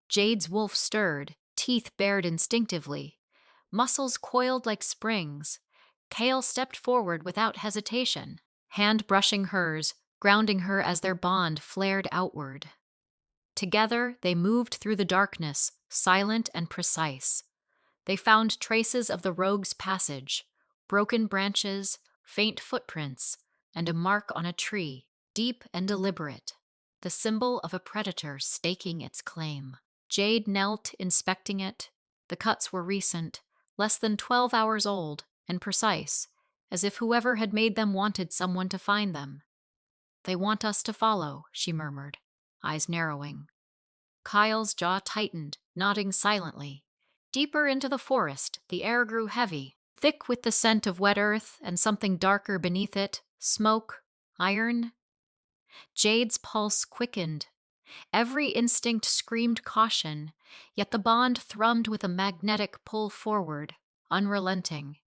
Jade's wolf stirred, teeth bared instinctively, muscles coiled like springs. Kael stepped forward without hesitation, hand brushing hers, grounding her as their bond flared outward. Together, they moved through the darkness, silent and precise. They found traces of the rogue's passage, broken branches, faint footprints, and a mark on a tree, deep and deliberate, the symbol of a predator staking its claim. Jade knelt, inspecting it. The cuts were recent, less than 12 hours old, and precise, as if whoever had made them wanted someone to find them. "They want us to follow," she murmured, eyes narrowing. Kyle's jaw tightened, nodding silently. Deeper into the forest, the air grew heavy, thick with the scent of wet earth and something darker beneath it, smoke, Iron? Jade's pulse quickened. Every instinct screamed caution, yet the bond thrummed with a magnetic pull forward, unrelenting.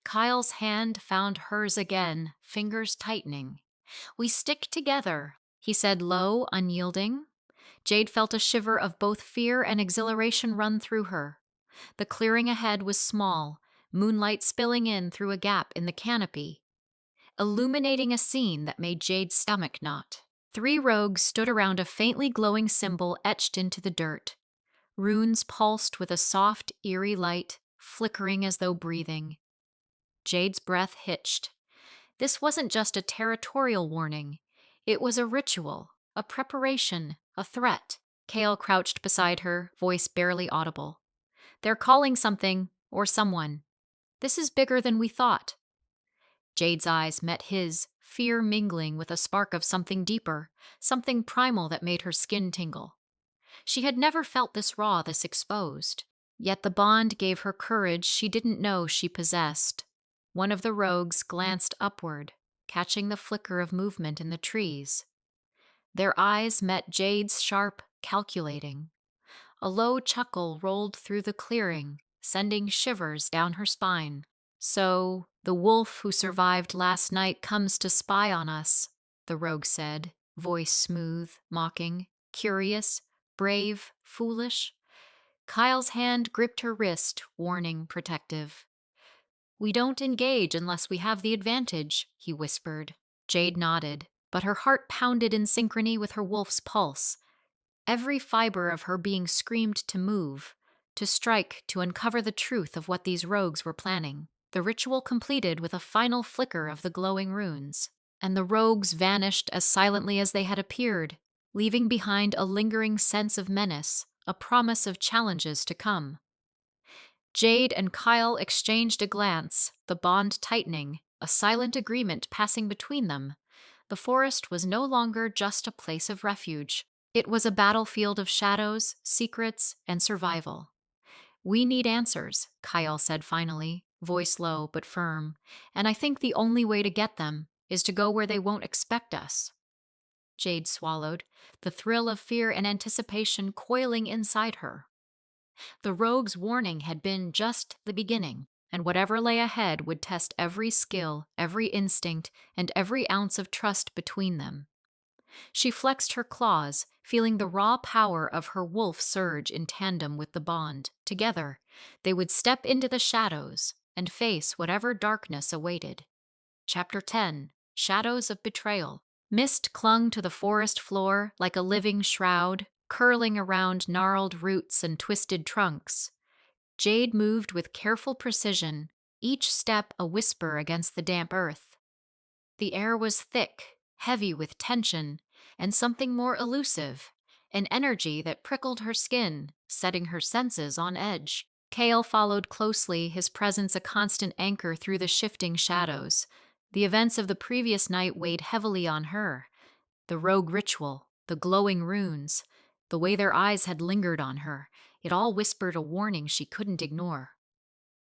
Kyle's hand found hers again, fingers tightening. "We stick together," he said low, unyielding. Jade felt a shiver of both fear and exhilaration run through her. The clearing ahead was small, moonlight spilling in through a gap in the canopy, illuminating a scene that made Jade's stomach knot. 3 rogues stood around a faintly glowing symbol etched into the dirt. Runes pulsed with a soft, eerie light, flickering as though breathing. Jade's breath hitched. This wasn't just a territorial warning. It was a ritual, a preparation, a threat. Kael crouched beside her, voice barely audible. "They're calling something, or someone. This is bigger than we thought." Jade's eyes met his, fear mingling with a spark of something deeper, something primal that made her skin tingle. She had never felt this raw, this exposed. Yet the bond gave her courage she didn't know she possessed. One of the rogues glanced upward, catching the flicker of movement in the trees. Their eyes met Jade's sharp, calculating. A low chuckle rolled through the clearing, sending shivers down her spine. "So, the wolf who survived last night comes to spy on us," the rogue said, voice smooth, mocking, curious, brave, foolish. Kyle's hand gripped her wrist, warning, protective. "We don't engage unless we have the advantage," he whispered. Jade nodded, but her heart pounded in synchrony with her wolf's pulse. Every fiber of her being screamed to move, to strike, to uncover the truth of what these rogues were planning. The ritual completed with a final flicker of the glowing runes, and the rogues vanished as silently as they had appeared, leaving behind a lingering sense of menace, a promise of challenges to come. Jade and Kyle exchanged a glance, the bond tightening, a silent agreement passing between them. The forest was no longer just a place of refuge. It was a battlefield of shadows, secrets, and survival. "We need answers," Kyle said finally, voice low but firm, "and I think the only way to get them is to go where they won't expect us." Jade swallowed, the thrill of fear and anticipation coiling inside her. The rogue's warning had been just the beginning, and whatever lay ahead would test every skill, every instinct, and every ounce of trust between them. She flexed her claws, feeling the raw power of her wolf surge in tandem with the bond. Together, they would step into the shadows and face whatever darkness awaited. Chapter 10: Shadows of Betrayal. Mist clung to the forest floor like a living shroud, curling around gnarled roots and twisted trunks. Jade moved with careful precision, each step a whisper against the damp earth. The air was thick, heavy with tension, and something more elusive, an energy that prickled her skin, setting her senses on edge. Kael followed closely, his presence a constant anchor through the shifting shadows. The events of the previous night weighed heavily on her. The rogue ritual, the glowing runes, the way their eyes had lingered on her, it all whispered a warning she couldn't ignore.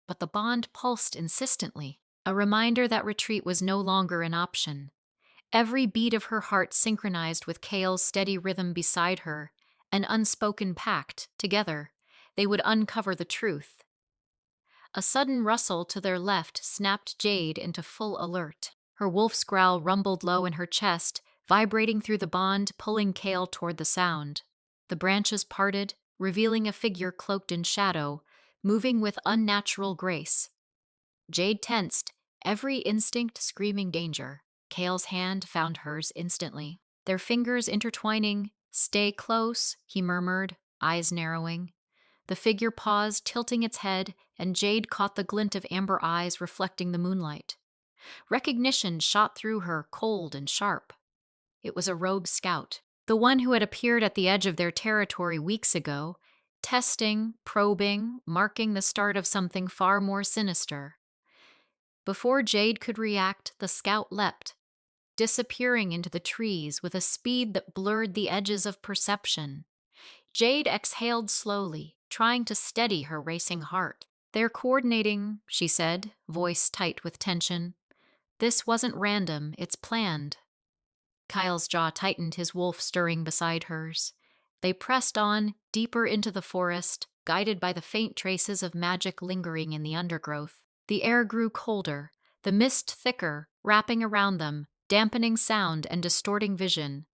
But the bond pulsed insistently, a reminder that retreat was no longer an option. Every beat of her heart synchronized with Kael's steady rhythm beside her, an unspoken pact. Together, they would uncover the truth. A sudden rustle to their left snapped Jade into full alert. Her wolf's growl rumbled low in her chest, vibrating through the bond, pulling Kael toward the sound. The branches parted, revealing a figure cloaked in shadow, moving with unnatural grace. Jade tensed, every instinct screaming danger. Kael's hand found hers instantly. Their fingers intertwining. "Stay close," he murmured, eyes narrowing. The figure paused, tilting its head, and Jade caught the glint of amber eyes reflecting the moonlight. Recognition shot through her, cold and sharp. It was a rogue scout, the one who had appeared at the edge of their territory weeks ago, testing, probing, marking the start of something far more sinister. Before Jade could react, the scout leapt, disappearing into the trees with a speed that blurred the edges of perception. Jade exhaled slowly, trying to steady her racing heart. "They're coordinating," she said, voice tight with tension. This wasn't random, it's planned. Kyle's jaw tightened, his wolf stirring beside hers. They pressed on, deeper into the forest, guided by the faint traces of magic lingering in the undergrowth. The air grew colder, the mist thicker, wrapping around them, dampening sound and distorting vision.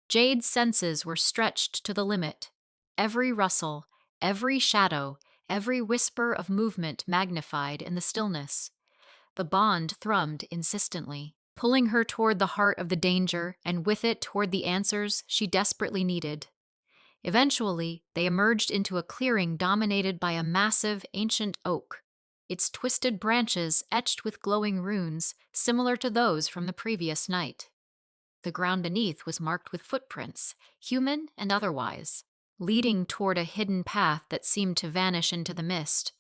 Jade's senses were stretched to the limit. Every rustle, every shadow, every whisper of movement magnified in the stillness. The bond thrummed insistently, pulling her toward the heart of the danger and with it toward the answers she desperately needed. Eventually, they emerged into a clearing dominated by a massive, ancient oak, its twisted branches etched with glowing runes similar to those from the previous night. The ground beneath was marked with footprints, human and otherwise, leading toward a hidden path that seemed to vanish into the mist.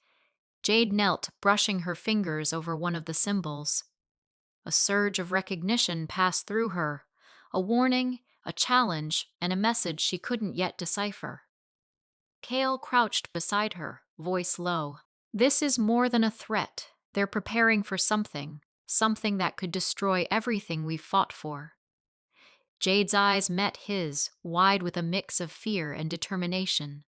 Jade knelt, brushing her fingers over one of the symbols. A surge of recognition passed through her, a warning, a challenge, and a message she couldn't yet decipher. Kael crouched beside her, voice low. This is more than a threat. They're preparing for something, something that could destroy everything we've fought for. Jade's eyes met his, wide with a mix of fear and determination.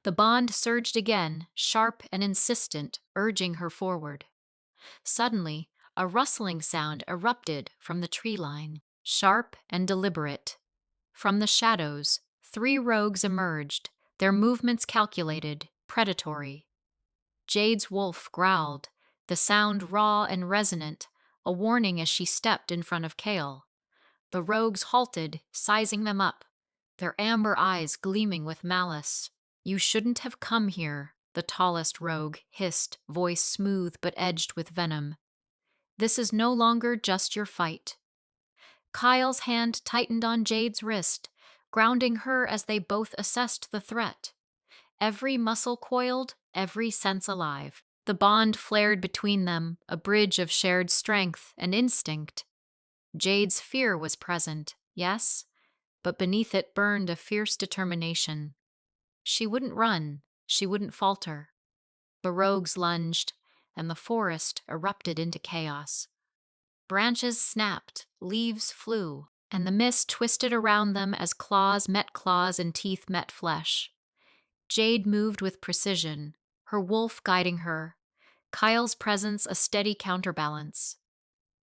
The bond surged again, sharp and insistent, urging her forward. Suddenly, a rustling sound erupted from the tree line, sharp and deliberate. From the shadows, three rogues emerged, their movements calculated, predatory. Jade's wolf growled, the sound raw and resonant, a warning as she stepped in front of Kael. The rogues halted, sizing them up, their amber eyes gleaming with malice. You shouldn't have come here, the tallest rogue hissed, voice smooth but edged with venom. This is no longer just your fight. Kyle's hand tightened on Jade's wrist, grounding her as they both assessed the threat. Every muscle coiled, every sense alive. The bond flared between them, a bridge of shared strength and instinct. Jade's fear was present, yes, but beneath it burned a fierce determination. She wouldn't run, she wouldn't falter. The rogues lunged, and the forest erupted into chaos. Branches snapped, leaves flew, and the mist twisted around them as claws met claws and teeth met flesh. Jade moved with precision, her wolf guiding her, Kyle's presence a steady counterbalance.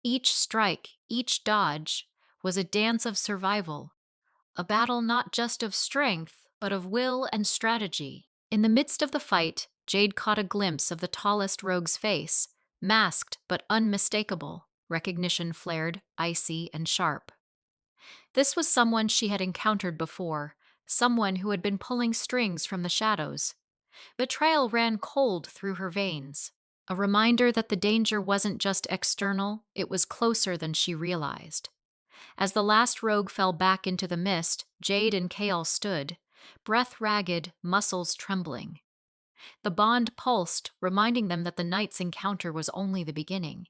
Each strike, each dodge, was a dance of survival, a battle not just of strength, but of will and strategy. In the midst of the fight, Jade caught a glimpse of the tallest rogue's face, masked but unmistakable. Recognition flared, icy and sharp. This was someone she had encountered before, someone who had been pulling strings from the shadows. Betrayal ran cold through her veins, a reminder that the danger wasn't just external, it was closer than she realized. As the last rogue fell back into the mist, Jade and Kael stood, breath ragged, muscles trembling. The bond pulsed, reminding them that the night's encounter was only the beginning.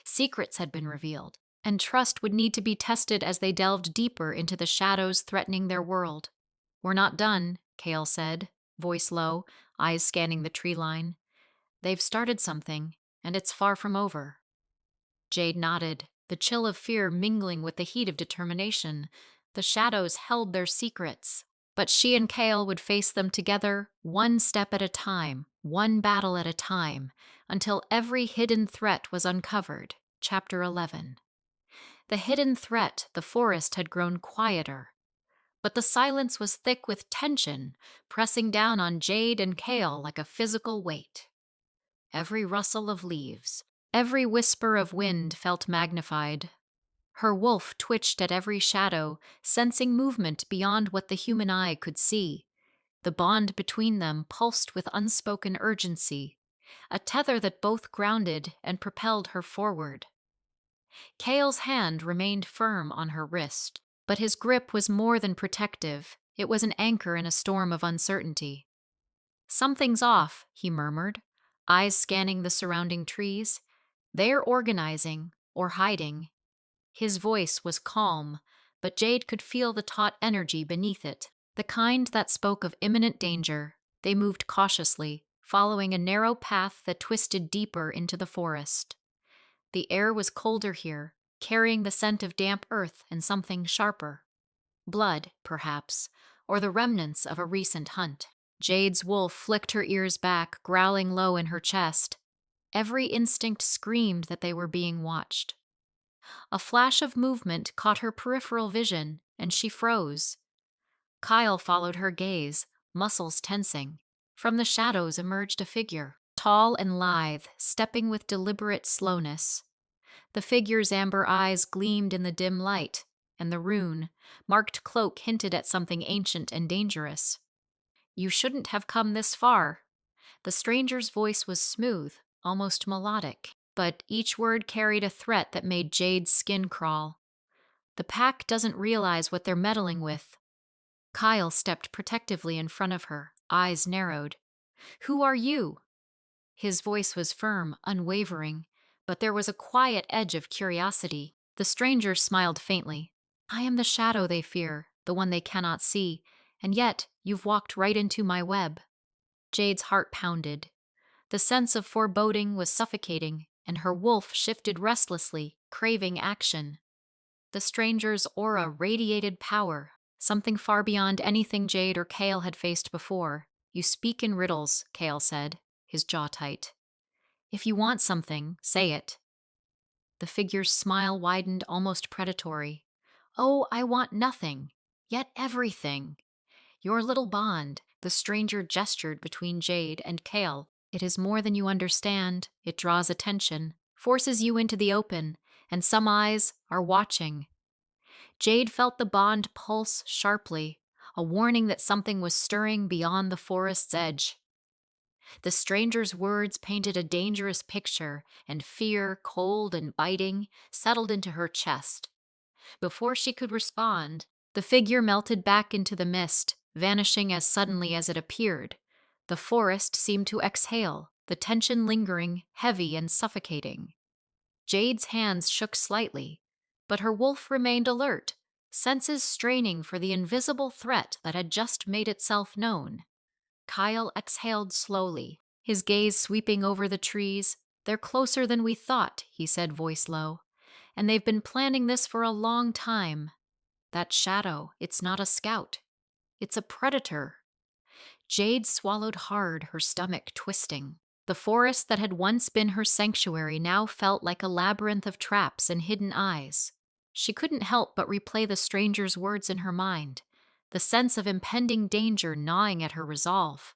Secrets had been revealed, and trust would need to be tested as they delved deeper into the shadows threatening their world. We're not done, Kael said, voice low, eyes scanning the tree line. They've started something, and it's far from over. Jade nodded, the chill of fear mingling with the heat of determination. The shadows held their secrets, but she and Kael would face them together, one step at a time, one battle at a time, until every hidden threat was uncovered. Chapter 11. The hidden threat, the forest had grown quieter, but the silence was thick with tension, pressing down on Jade and Kael like a physical weight. Every rustle of leaves, every whisper of wind felt magnified. Her wolf twitched at every shadow, sensing movement beyond what the human eye could see. The bond between them pulsed with unspoken urgency, a tether that both grounded and propelled her forward. Kael's hand remained firm on her wrist, but his grip was more than protective. It was an anchor in a storm of uncertainty. Something's off, he murmured, eyes scanning the surrounding trees. They're organizing or hiding. His voice was calm, but Jade could feel the taut energy beneath it, the kind that spoke of imminent danger. They moved cautiously, following a narrow path that twisted deeper into the forest. The air was colder here, carrying the scent of damp earth and something sharper. Blood, perhaps, or the remnants of a recent hunt. Jade's wolf flicked her ears back, growling low in her chest. Every instinct screamed that they were being watched. A flash of movement caught her peripheral vision, and she froze. Kael followed her gaze, muscles tensing. From the shadows emerged a figure, tall and lithe, stepping with deliberate slowness. The figure's amber eyes gleamed in the dim light, and the rune-marked cloak hinted at something ancient and dangerous. "You shouldn't have come this far." The stranger's voice was smooth, almost melodic, but each word carried a threat that made Jade's skin crawl. "The pack doesn't realize what they're meddling with." Kael stepped protectively in front of her, eyes narrowed. "Who are you?" His voice was firm, unwavering, but there was a quiet edge of curiosity. The stranger smiled faintly. "I am the shadow they fear, the one they cannot see, and yet you've walked right into my web." Jade's heart pounded. The sense of foreboding was suffocating, and her wolf shifted restlessly, craving action. The stranger's aura radiated power, something far beyond anything Jade or Kael had faced before. "You speak in riddles," Kael said, his jaw tight. "If you want something, say it." The figure's smile widened, almost predatory. "Oh, I want nothing, yet everything. Your little bond," the stranger gestured between Jade and Kael. "It is more than you understand. It draws attention, forces you into the open, and some eyes are watching." Jade felt the bond pulse sharply, a warning that something was stirring beyond the forest's edge. The stranger's words painted a dangerous picture, and fear, cold and biting, settled into her chest. Before she could respond, the figure melted back into the mist, vanishing as suddenly as it appeared. The forest seemed to exhale, the tension lingering, heavy and suffocating. Jade's hands shook slightly, but her wolf remained alert, senses straining for the invisible threat that had just made itself known. Kael exhaled slowly, his gaze sweeping over the trees. "They're closer than we thought," he said, voice low. "And they've been planning this for a long time. That shadow, it's not a scout. It's a predator." Jade swallowed hard, her stomach twisting. The forest that had once been her sanctuary now felt like a labyrinth of traps and hidden eyes. She couldn't help but replay the stranger's words in her mind, the sense of impending danger gnawing at her resolve.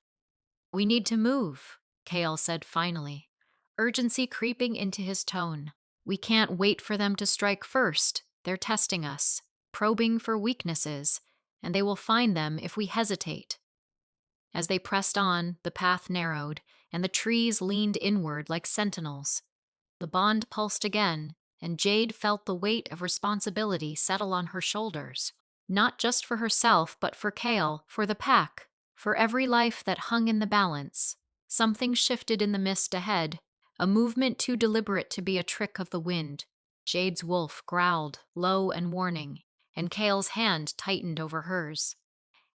"We need to move," Kael said finally, urgency creeping into his tone. "We can't wait for them to strike first. They're testing us, probing for weaknesses, and they will find them if we hesitate." As they pressed on, the path narrowed, and the trees leaned inward like sentinels. The bond pulsed again, and Jade felt the weight of responsibility settle on her shoulders. Not just for herself, but for Kael, for the pack, for every life that hung in the balance. Something shifted in the mist ahead, a movement too deliberate to be a trick of the wind. Jade's wolf growled, low and warning, and Kael's hand tightened over hers.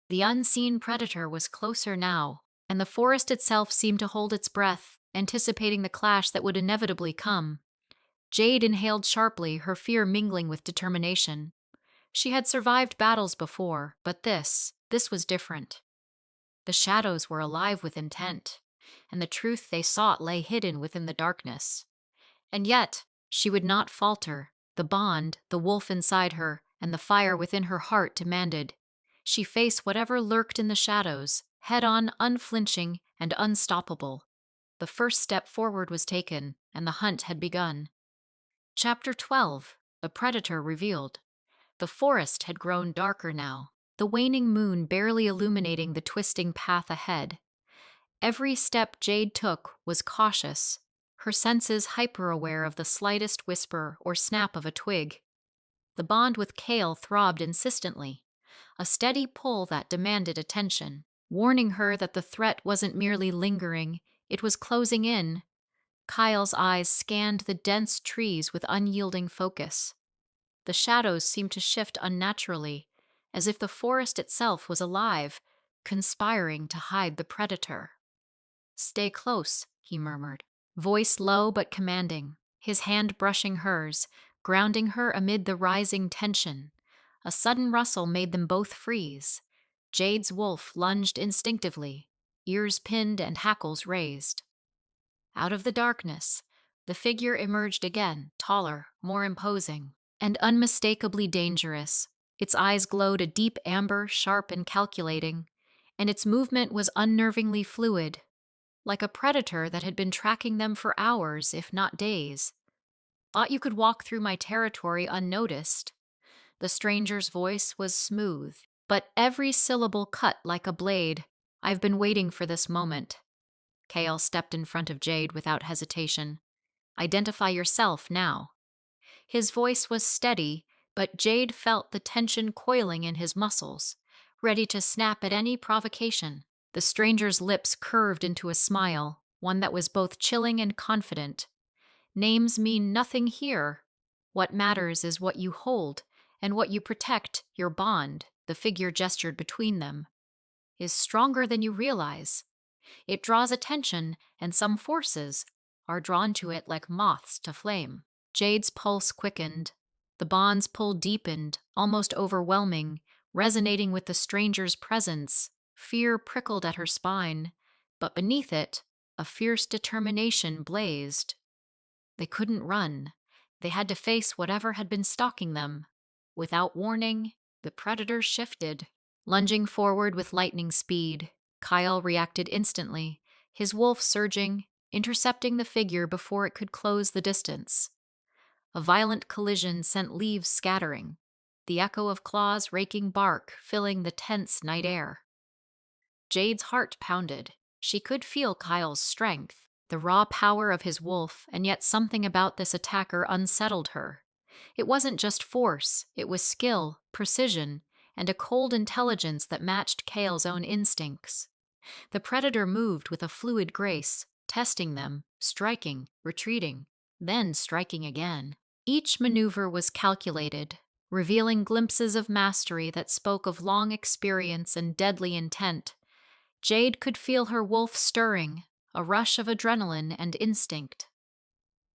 The unseen predator was closer now, and the forest itself seemed to hold its breath, anticipating the clash that would inevitably come. Jade inhaled sharply, her fear mingling with determination. She had survived battles before, but this was different. The shadows were alive with intent, and the truth they sought lay hidden within the darkness. And yet, she would not falter. The bond, the wolf inside her, and the fire within her heart demanded. She faced whatever lurked in the shadows, head-on, unflinching, and unstoppable. The first step forward was taken, and the hunt had begun. Chapter 12. The Predator Revealed. The forest had grown darker now, the waning moon barely illuminating the twisting path ahead. Every step Jade took was cautious, her senses hyper-aware of the slightest whisper or snap of a twig. The bond with Kael throbbed insistently, a steady pull that demanded attention, warning her that the threat wasn't merely lingering, it was closing in. Kael's eyes scanned the dense trees with unyielding focus. The shadows seemed to shift unnaturally, as if the forest itself was alive, conspiring to hide the predator. "Stay close," he murmured, voice low but commanding. his hand brushing hers, grounding her amid the rising tension. A sudden rustle made them both freeze. Jade's wolf lunged instinctively, ears pinned and hackles raised. Out of the darkness, the figure emerged again, taller, more imposing, and unmistakably dangerous. Its eyes glowed a deep amber, sharp and calculating, and its movement was unnervingly fluid, like a predator that had been tracking them for hours, if not days. Thought you could walk through my territory unnoticed. The stranger's voice was smooth, but every syllable cut like a blade. I've been waiting for this moment. Kael stepped in front of Jade without hesitation. Identify yourself now. His voice was steady, but Jade felt the tension coiling in his muscles, ready to snap at any provocation. The stranger's lips curved into a smile, one that was both chilling and confident. Names mean nothing here. What matters is what you hold, and what you protect, your bond, the figure gestured between them, is stronger than you realize. It draws attention, and some forces are drawn to it like moths to flame. Jade's pulse quickened. The bond's pull deepened, almost overwhelming, resonating with the stranger's presence. Fear prickled at her spine, but beneath it, a fierce determination blazed. They couldn't run. They had to face whatever had been stalking them. Without warning, the predator shifted, lunging forward with lightning speed. Kael reacted instantly, his wolf surging, intercepting the figure before it could close the distance. A violent collision sent leaves scattering, the echo of claws raking bark filling the tense night air. Jade's heart pounded. She could feel Kael's strength, the raw power of his wolf, and yet something about this attacker unsettled her. It wasn't just force, it was skill, precision, and a cold intelligence that matched Kael's own instincts. The predator moved with a fluid grace, testing them, striking, retreating, then striking again. Each maneuver was calculated, revealing glimpses of mastery that spoke of long experience and deadly intent. Jade could feel her wolf stirring, a rush of adrenaline and instinct.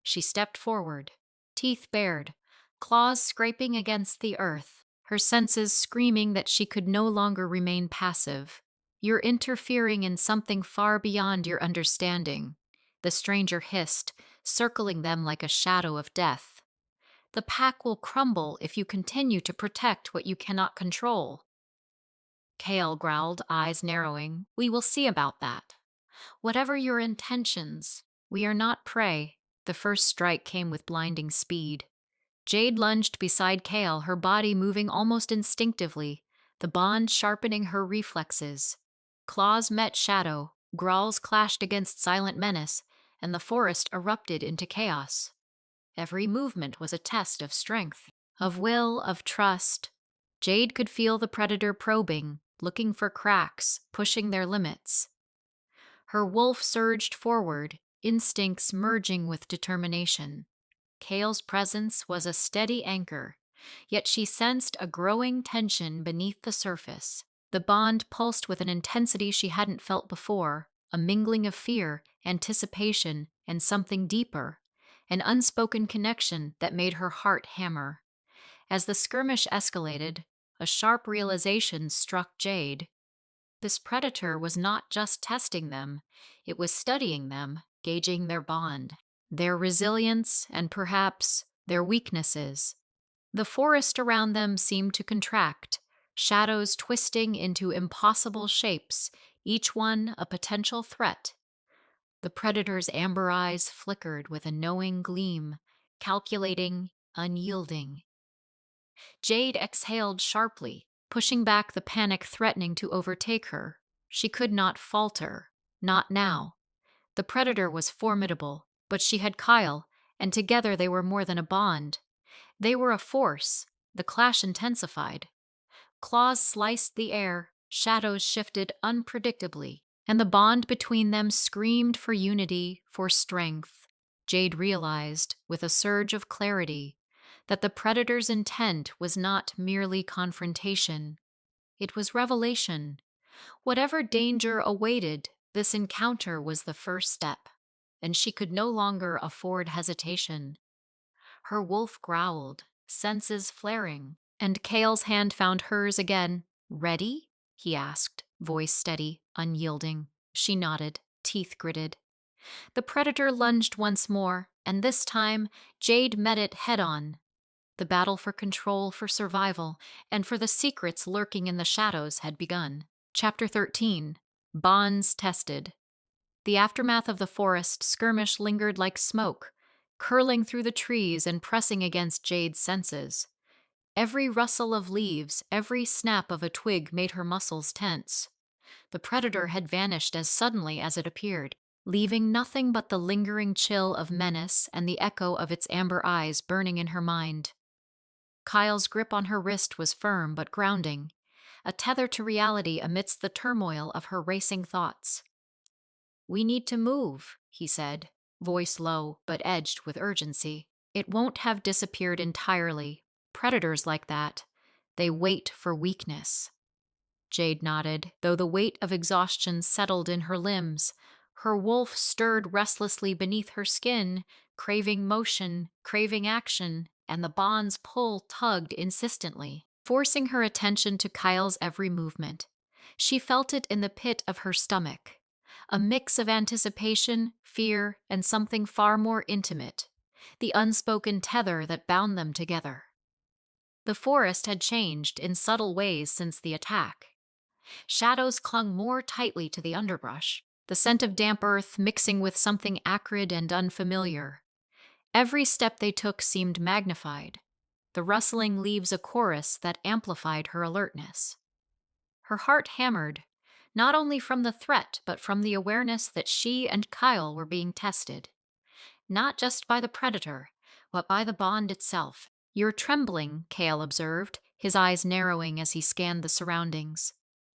She stepped forward, teeth bared, claws scraping against the earth, her senses screaming that she could no longer remain passive. You're interfering in something far beyond your understanding, the stranger hissed, circling them like a shadow of death. The pack will crumble if you continue to protect what you cannot control. Kael growled, eyes narrowing. We will see about that. Whatever your intentions, we are not prey. The first strike came with blinding speed. Jade lunged beside Kael, her body moving almost instinctively, the bond sharpening her reflexes. Claws met shadow, growls clashed against silent menace, and the forest erupted into chaos. Every movement was a test of strength, of will, of trust. Jade could feel the predator probing, looking for cracks, pushing their limits. Her wolf surged forward, instincts merging with determination. Kael's presence was a steady anchor, yet she sensed a growing tension beneath the surface. The bond pulsed with an intensity she hadn't felt before, a mingling of fear, anticipation, and something deeper, an unspoken connection that made her heart hammer. As the skirmish escalated, a sharp realization struck Jade. This predator was not just testing them, it was studying them, gauging their bond, their resilience, and perhaps their weaknesses. The forest around them seemed to contract, shadows twisting into impossible shapes, each one a potential threat. The predator's amber eyes flickered with a knowing gleam, calculating, unyielding. Jade exhaled sharply, pushing back the panic threatening to overtake her. She could not falter. Not now. The predator was formidable, but she had Kael, and together they were more than a bond. They were a force. The clash intensified. Claws sliced the air, shadows shifted unpredictably, and the bond between them screamed for unity, for strength. Jade realized, with a surge of clarity, that the predator's intent was not merely confrontation. It was revelation. Whatever danger awaited, this encounter was the first step. and she could no longer afford hesitation. Her wolf growled, senses flaring, and Kael's hand found hers again. Ready? He asked, voice steady, unyielding. She nodded, teeth gritted. The predator lunged once more, and this time Jade met it head on. The battle for control, for survival, and for the secrets lurking in the shadows had begun. Chapter 13. Bonds Tested. The aftermath of the forest skirmish lingered like smoke, curling through the trees and pressing against Jade's senses. Every rustle of leaves, every snap of a twig made her muscles tense. The predator had vanished as suddenly as it appeared, leaving nothing but the lingering chill of menace and the echo of its amber eyes burning in her mind. Kyle's grip on her wrist was firm but grounding, a tether to reality amidst the turmoil of her racing thoughts. "We need to move," he said, voice low but edged with urgency. "It won't have disappeared entirely. Predators like that, they wait for weakness." Jade nodded, though the weight of exhaustion settled in her limbs. Her wolf stirred restlessly beneath her skin, craving motion, craving action, and the bond's pull tugged insistently, forcing her attention to Kyle's every movement. She felt it in the pit of her stomach, a mix of anticipation, fear, and something far more intimate, the unspoken tether that bound them together. The forest had changed in subtle ways since the attack. Shadows clung more tightly to the underbrush, the scent of damp earth mixing with something acrid and unfamiliar. Every step they took seemed magnified, the rustling leaves a chorus that amplified her alertness. Her heart hammered, not only from the threat but from the awareness that she and Kyle were being tested. Not just by the predator, but by the bond itself. "You're trembling," Kael observed, his eyes narrowing as he scanned the surroundings.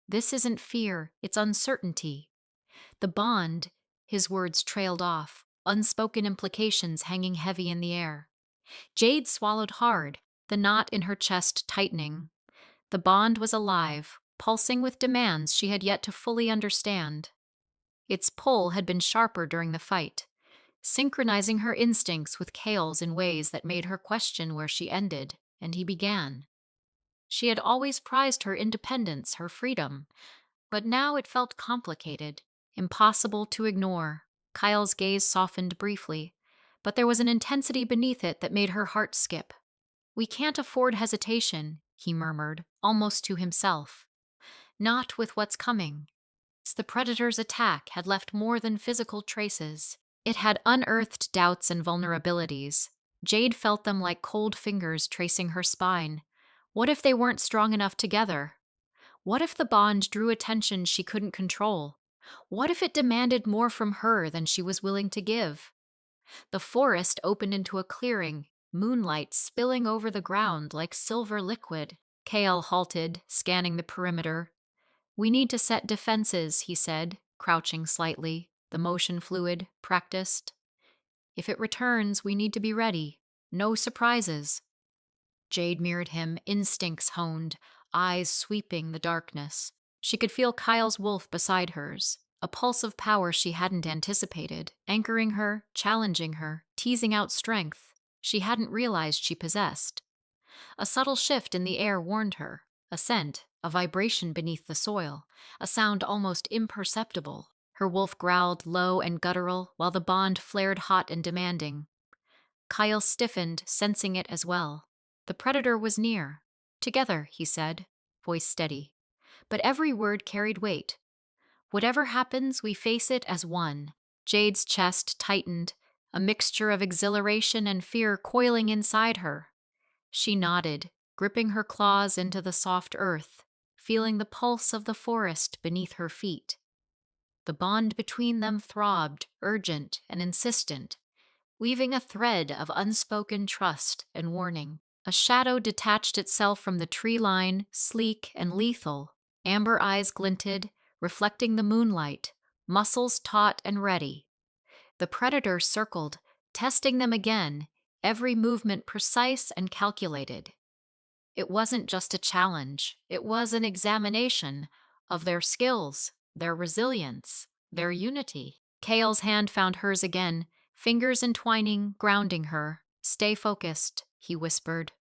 "This isn't fear, it's uncertainty." The bond, his words trailed off, unspoken implications hanging heavy in the air. Jade swallowed hard, the knot in her chest tightening. The bond was alive, pulsing with demands she had yet to fully understand. Its pull had been sharper during the fight, synchronizing her instincts with Kael's in ways that made her question where she ended and he began. She had always prized her independence, her freedom, but now it felt complicated, impossible to ignore. Kyle's gaze softened briefly, but there was an intensity beneath it that made her heart skip. "We can't afford hesitation," he murmured, almost to himself. "Not with what's coming." The predator's attack had left more than physical traces. It had unearthed doubts and vulnerabilities. Jade felt them like cold fingers tracing her spine. What if they weren't strong enough together? What if the bond drew attention she couldn't control? What if it demanded more from her than she was willing to give? The forest opened into a clearing, moonlight spilling over the ground like silver liquid. Kael halted, scanning the perimeter. "We need to set defenses," he said, crouching slightly, the motion fluid, practiced. "If it returns, we need to be ready. No surprises." Jade mirrored him, instincts honed, eyes sweeping the darkness. She could feel Kyle's wolf beside hers, a pulse of power she hadn't anticipated, anchoring her, challenging her, teasing out strength she hadn't realized she possessed. A subtle shift in the air warned her, a scent, a vibration beneath the soil, a sound almost imperceptible. Her wolf growled low and guttural, while the bond flared hot and demanding. Kyle stiffened, sensing it as well. The predator was near. "Together," he said, voice steady. But every word carried weight. "Whatever happens, we face it as one." Jade's chest tightened, a mixture of exhilaration and fear coiling inside her. She nodded, gripping her claws into the soft earth, feeling the pulse of the forest beneath her feet. The bond between them throbbed, urgent and insistent, weaving a thread of unspoken trust and warning. A shadow detached itself from the tree line, sleek and lethal. Amber eyes glinted, reflecting the moonlight, muscles taut and ready. The predator circled, testing them again, every movement precise and calculated. It wasn't just a challenge, it was an examination of their skills, their resilience, their unity. Kael's hand found hers again, fingers entwining, grounding her. "Stay focused," he whispered.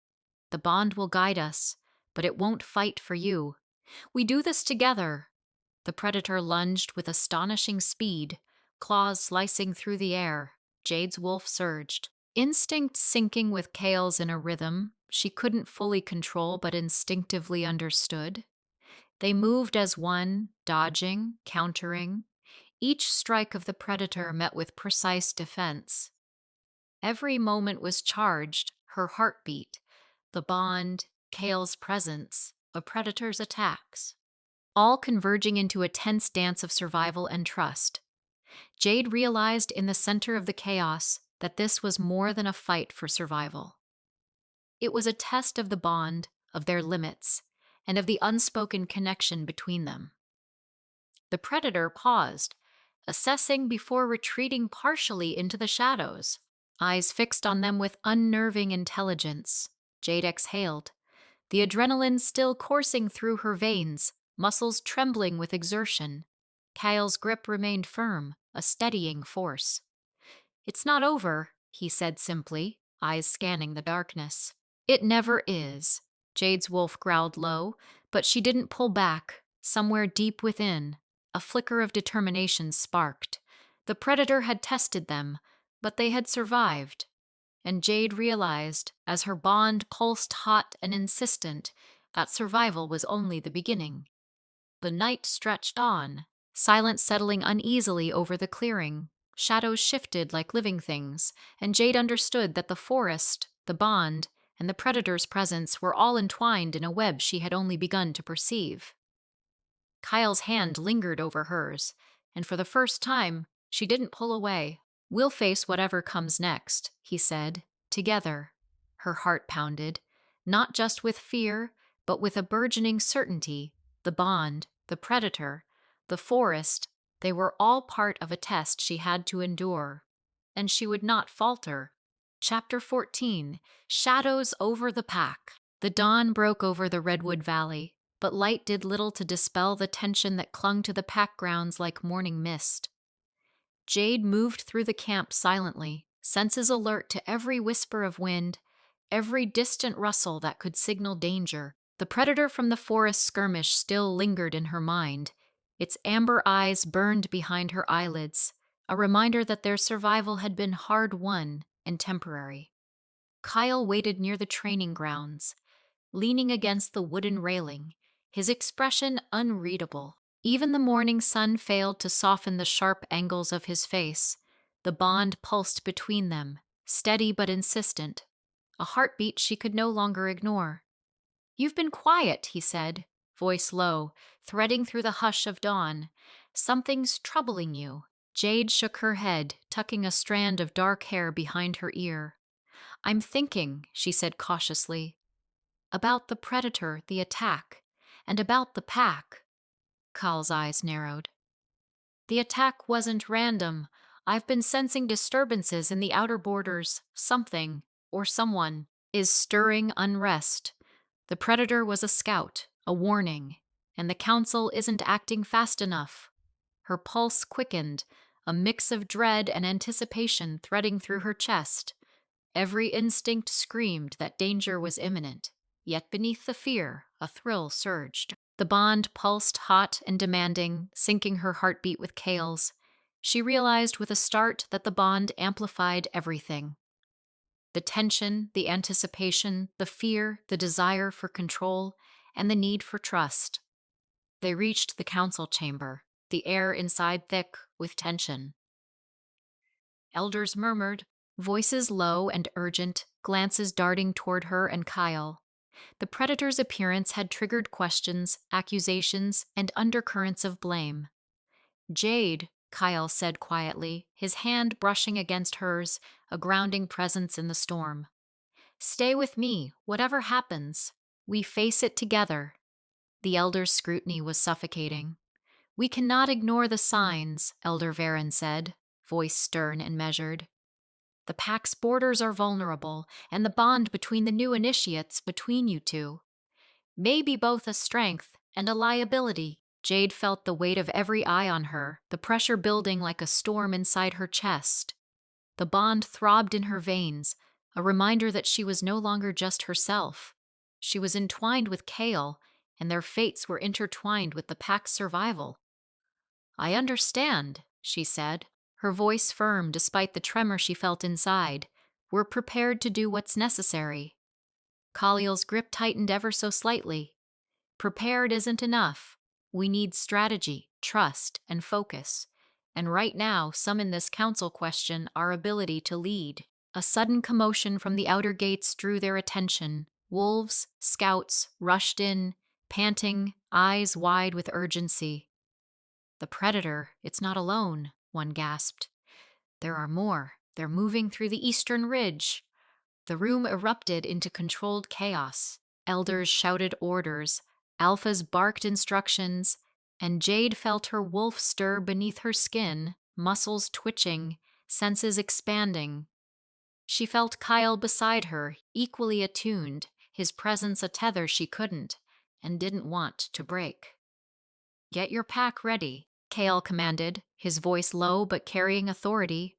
"The bond will guide us, but it won't fight for you. We do this together." The predator lunged with astonishing speed, claws slicing through the air. Jade's wolf surged, instinct syncing with Kael's in a rhythm she couldn't fully control but instinctively understood. They moved as one, dodging, countering, each strike of the predator met with precise defense. Every moment was charged, her heartbeat, the bond, Kael's presence, a predator's attacks, all converging into a tense dance of survival and trust. Jade realized in the center of the chaos that this was more than a fight for survival. It was a test of the bond, of their limits, and of the unspoken connection between them. The predator paused, assessing before retreating partially into the shadows, eyes fixed on them with unnerving intelligence. Jade exhaled, the adrenaline still coursing through her veins, muscles trembling with exertion. Kael's grip remained firm, a steadying force. "It's not over," he said simply, eyes scanning the darkness. "It never is." Jade's wolf growled low, but she didn't pull back. Somewhere deep within, a flicker of determination sparked. The predator had tested them, but they had survived. And Jade realized, as her bond pulsed hot and insistent, that survival was only the beginning. The night stretched on, silence settling uneasily over the clearing. Shadows shifted like living things, and Jade understood that the forest, the bond, and the predator's presence were all entwined in a web she had only begun to perceive. Kyle's hand lingered over hers, and for the first time, she didn't pull away. "We'll face whatever comes next," he said, "together." Her heart pounded, not just with fear, but with a burgeoning certainty. The bond, the predator, the forest, they were all part of a test she had to endure. And she would not falter. Chapter 14: Shadows over the Pack. The dawn broke over the Redwood Valley, but light did little to dispel the tension that clung to the pack grounds like morning mist. Jade moved through the camp silently, senses alert to every whisper of wind, every distant rustle that could signal danger. The predator from the forest skirmish still lingered in her mind. Its amber eyes burned behind her eyelids, a reminder that their survival had been hard-won and temporary. Kael waited near the training grounds, leaning against the wooden railing, his expression unreadable. Even the morning sun failed to soften the sharp angles of his face. The bond pulsed between them, steady but insistent, a heartbeat she could no longer ignore. "You've been quiet," he said, voice low, threading through the hush of dawn. "Something's troubling you." Jade shook her head, tucking a strand of dark hair behind her ear. "I'm thinking," she said cautiously, "about the predator, the attack, and about the pack." Kael's eyes narrowed. "The attack wasn't random. I've been sensing disturbances in the outer borders. Something, or someone, is stirring unrest. The predator was a scout, a warning, and the council isn't acting fast enough." Her pulse quickened, a mix of dread and anticipation threading through her chest. Every instinct screamed that danger was imminent, yet beneath the fear, a thrill surged. The bond pulsed hot and demanding, syncing her heartbeat with Kael's. She realized with a start that the bond amplified everything. The tension, the anticipation, the fear, the desire for control, and the need for trust. They reached the council chamber, the air inside thick with tension. Elders murmured, voices low and urgent, glances darting toward her and Kael. The predator's appearance had triggered questions, accusations, and undercurrents of blame. "Jade," Kael said quietly, his hand brushing against hers, a grounding presence in the storm. "Stay with me, whatever happens. We face it together." The elder's scrutiny was suffocating. "We cannot ignore the signs," Elder Varen said, voice stern and measured. "The pack's borders are vulnerable, and the bond between the new initiates, between you two, may be both a strength and a liability." Jade felt the weight of every eye on her, the pressure building like a storm inside her chest. The bond throbbed in her veins, a reminder that she was no longer just herself. She was entwined with Kael, and their fates were intertwined with the pack's survival. "I understand," she said, her voice firm despite the tremor she felt inside. "We're prepared to do what's necessary." Kaliel's grip tightened ever so slightly. "Prepared isn't enough. We need strategy, trust, and focus. And right now, some in this council question our ability to lead." A sudden commotion from the outer gates drew their attention. Wolves, scouts, rushed in, panting, eyes wide with urgency. "The predator, it's not alone," one gasped. "There are more. They're moving through the eastern ridge." The room erupted into controlled chaos. Elders shouted orders, alphas barked instructions, and Jade felt her wolf stir beneath her skin, muscles twitching, senses expanding. She felt Kael beside her, equally attuned, his presence a tether she couldn't and didn't want to break. "Get your pack ready," Kael commanded, his voice low but carrying authority.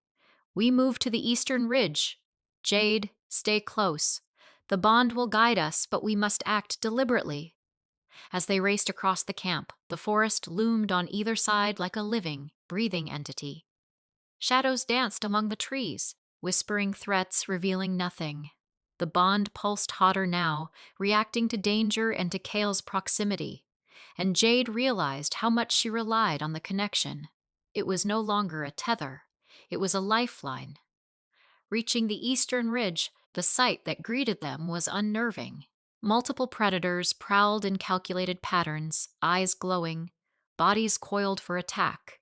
"We move to the eastern ridge. Jade, stay close. The bond will guide us, but we must act deliberately." As they raced across the camp, the forest loomed on either side like a living, breathing entity. Shadows danced among the trees, whispering threats revealing nothing. The bond pulsed hotter now, reacting to danger and to Kael's proximity. And Jade realized how much she relied on the connection. It was no longer a tether. It was a lifeline. Reaching the eastern ridge, the sight that greeted them was unnerving. Multiple predators prowled in calculated patterns, eyes glowing, bodies coiled for attack.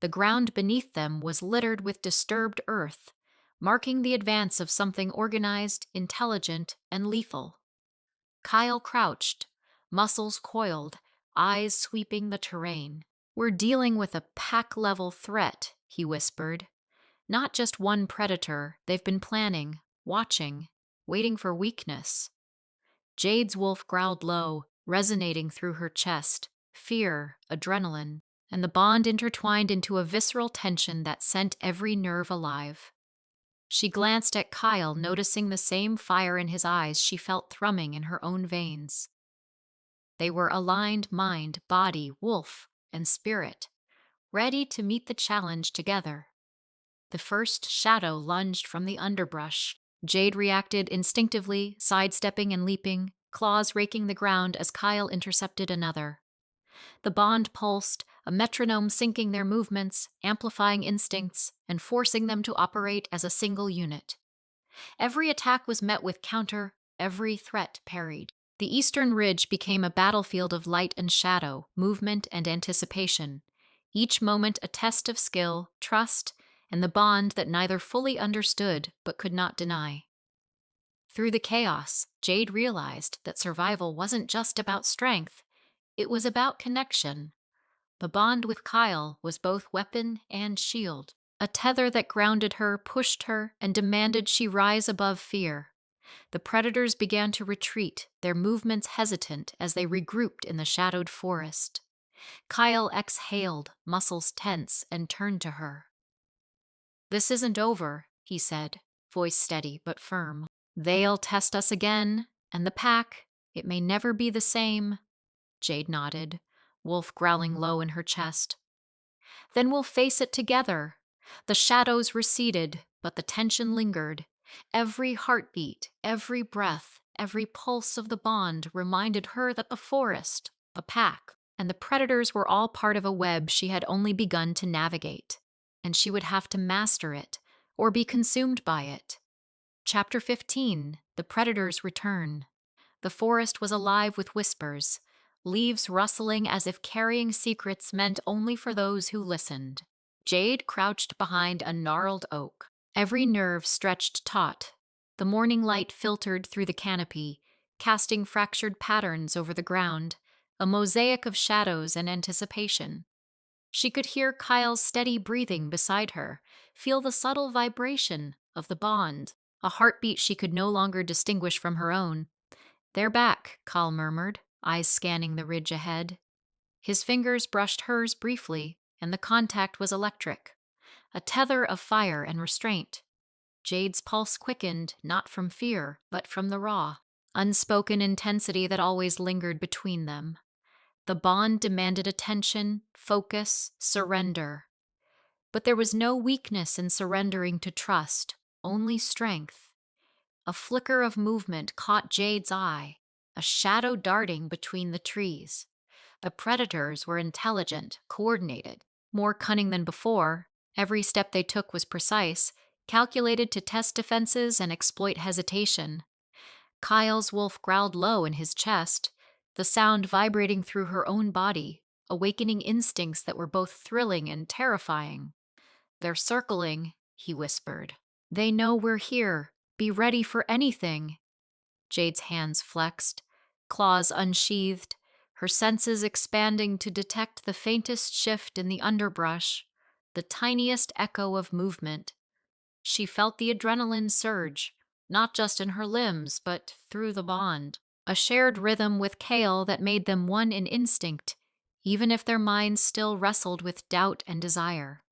The ground beneath them was littered with disturbed earth, marking the advance of something organized, intelligent, and lethal. Kael crouched, muscles coiled, eyes sweeping the terrain. "We're dealing with a pack-level threat," he whispered. "Not just one predator. They've been planning, watching, waiting for weakness." Jade's wolf growled low, resonating through her chest. Fear, adrenaline, and the bond intertwined into a visceral tension that sent every nerve alive. She glanced at Kael, noticing the same fire in his eyes she felt thrumming in her own veins. They were aligned mind, body, wolf, and spirit, ready to meet the challenge together. The first shadow lunged from the underbrush. Jade reacted instinctively, sidestepping and leaping, claws raking the ground as Kael intercepted another. The bond pulsed, a metronome syncing their movements, amplifying instincts, and forcing them to operate as a single unit. Every attack was met with counter, every threat parried. The eastern ridge became a battlefield of light and shadow, movement and anticipation, each moment a test of skill, trust, and the bond that neither fully understood but could not deny. Through the chaos, Jade realized that survival wasn't just about strength, it was about connection. The bond with Kael was both weapon and shield, a tether that grounded her, pushed her, and demanded she rise above fear. The predators began to retreat, their movements hesitant as they regrouped in the shadowed forest. Kael exhaled, muscles tense, and turned to her. "This isn't over," he said, voice steady but firm. "They'll test us again, and the pack, it may never be the same." Jade nodded, wolf growling low in her chest. "Then we'll face it together." The shadows receded, but the tension lingered. Every heartbeat, every breath, every pulse of the bond reminded her that the forest, the pack, and the predators were all part of a web she had only begun to navigate, and she would have to master it, or be consumed by it. Chapter 15: The Predator's Return. The forest was alive with whispers, leaves rustling as if carrying secrets meant only for those who listened. Jade crouched behind a gnarled oak, every nerve stretched taut. The morning light filtered through the canopy, casting fractured patterns over the ground, a mosaic of shadows and anticipation. She could hear Kyle's steady breathing beside her, feel the subtle vibration of the bond, a heartbeat she could no longer distinguish from her own. "They're back," Kyle murmured, eyes scanning the ridge ahead. His fingers brushed hers briefly, and the contact was electric, a tether of fire and restraint. Jade's pulse quickened, not from fear, but from the raw, unspoken intensity that always lingered between them. The bond demanded attention, focus, surrender. But there was no weakness in surrendering to trust, only strength. A flicker of movement caught Jade's eye, a shadow darting between the trees. The predators were intelligent, coordinated, more cunning than before. Every step they took was precise, calculated to test defenses and exploit hesitation. Kael's wolf growled low in his chest, the sound vibrating through her own body, awakening instincts that were both thrilling and terrifying. "They're circling," he whispered. "They know we're here. Be ready for anything." Jade's hands flexed, claws unsheathed, her senses expanding to detect the faintest shift in the underbrush, the tiniest echo of movement. She felt the adrenaline surge, not just in her limbs, but through the bond, a shared rhythm with Kael that made them one in instinct, even if their minds still wrestled with doubt and desire.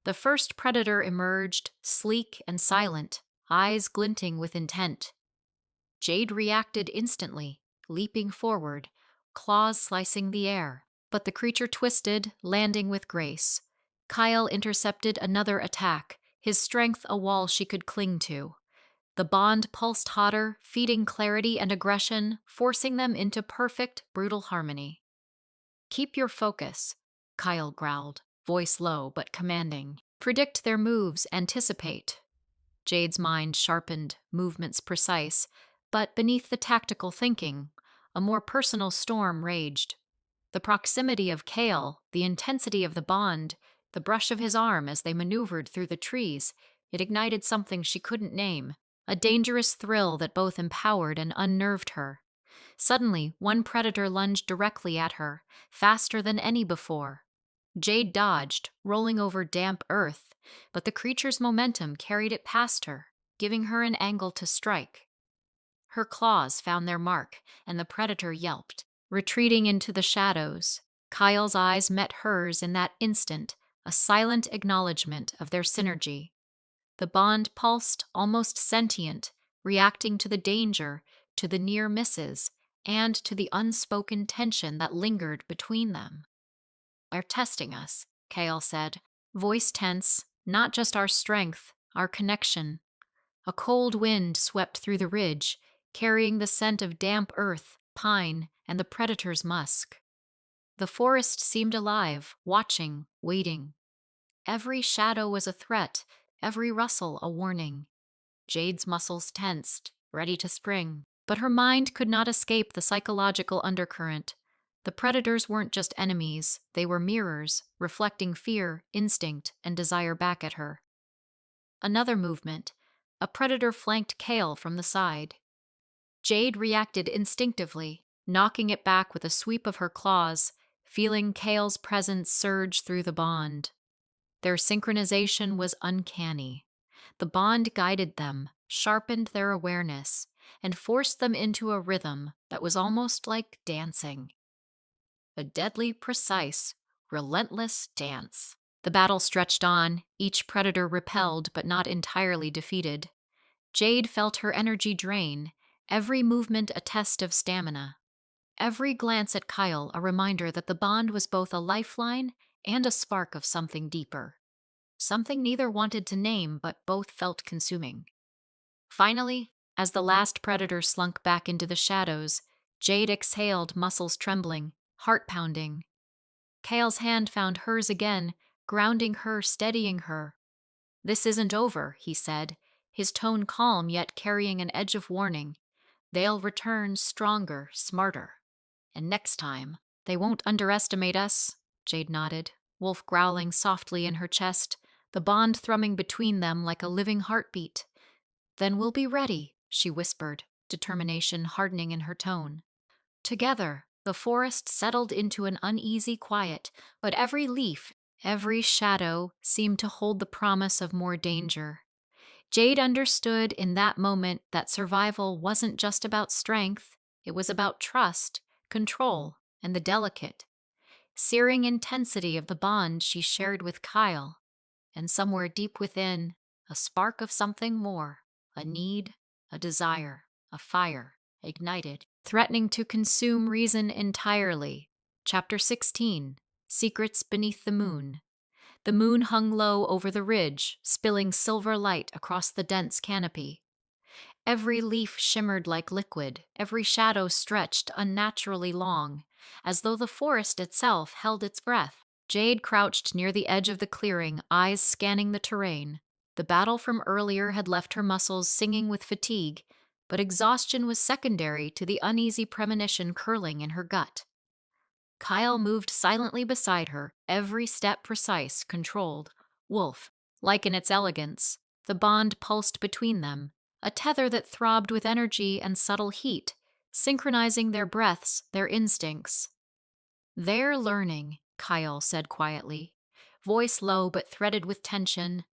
The first predator emerged, sleek and silent, eyes glinting with intent. Jade reacted instantly, leaping forward, claws slicing the air. But the creature twisted, landing with grace. Kael intercepted another attack, his strength a wall she could cling to. The bond pulsed hotter, feeding clarity and aggression, forcing them into perfect, brutal harmony. "Keep your focus," Kael growled, voice low but commanding. "Predict their moves, anticipate." Jade's mind sharpened, movements precise, but beneath the tactical thinking, a more personal storm raged. The proximity of Kael, the intensity of the bond, the brush of his arm as they maneuvered through the trees, it ignited something she couldn't name, a dangerous thrill that both empowered and unnerved her. Suddenly, one predator lunged directly at her, faster than any before. Jade dodged, rolling over damp earth, but the creature's momentum carried it past her, giving her an angle to strike. Her claws found their mark, and the predator yelped, retreating into the shadows. Kyle's eyes met hers in that instant, a silent acknowledgement of their synergy. The bond pulsed, almost sentient, reacting to the danger, to the near misses, and to the unspoken tension that lingered between them. "They're testing us," Kael said, voice tense, "not just our strength, our connection." A cold wind swept through the ridge, carrying the scent of damp earth, pine, and the predator's musk. The forest seemed alive, watching, waiting. Every shadow was a threat, every rustle a warning. Jade's muscles tensed, ready to spring. But her mind could not escape the psychological undercurrent. The predators weren't just enemies, they were mirrors, reflecting fear, instinct, and desire back at her. Another movement. A predator flanked Kael from the side. Jade reacted instinctively, knocking it back with a sweep of her claws, feeling Kael's presence surge through the bond. Their synchronization was uncanny. The bond guided them, sharpened their awareness, and forced them into a rhythm that was almost like dancing. A deadly, precise, relentless dance. The battle stretched on, each predator repelled but not entirely defeated. Jade felt her energy drain, every movement a test of stamina. Every glance at Kael a reminder that the bond was both a lifeline and a spark of something deeper. Something neither wanted to name, but both felt consuming. Finally, as the last predator slunk back into the shadows, Jade exhaled, muscles trembling, heart pounding. Kael's hand found hers again, grounding her, steadying her. "This isn't over," he said, his tone calm yet carrying an edge of warning. "They'll return stronger, smarter. And next time, they won't underestimate us." Jade nodded, wolf growling softly in her chest, the bond thrumming between them like a living heartbeat. "Then we'll be ready," she whispered, determination hardening in her tone. Together, the forest settled into an uneasy quiet, but every leaf, every shadow seemed to hold the promise of more danger. Jade understood in that moment that survival wasn't just about strength, it was about trust, control, and the delicate. searing intensity of the bond she shared with Kael, and somewhere deep within, a spark of something more, a need, a desire, a fire, ignited, threatening to consume reason entirely. Chapter 16, Secrets Beneath the Moon. The moon hung low over the ridge, spilling silver light across the dense canopy. Every leaf shimmered like liquid, every shadow stretched unnaturally long, as though the forest itself held its breath. Jade crouched near the edge of the clearing, eyes scanning the terrain. The battle from earlier had left her muscles singing with fatigue, but exhaustion was secondary to the uneasy premonition curling in her gut. Kael moved silently beside her, every step precise, controlled. Wolf, like in its elegance, the bond pulsed between them, a tether that throbbed with energy and subtle heat, synchronizing their breaths, their instincts. "They're learning," Kael said quietly, voice low but threaded with tension,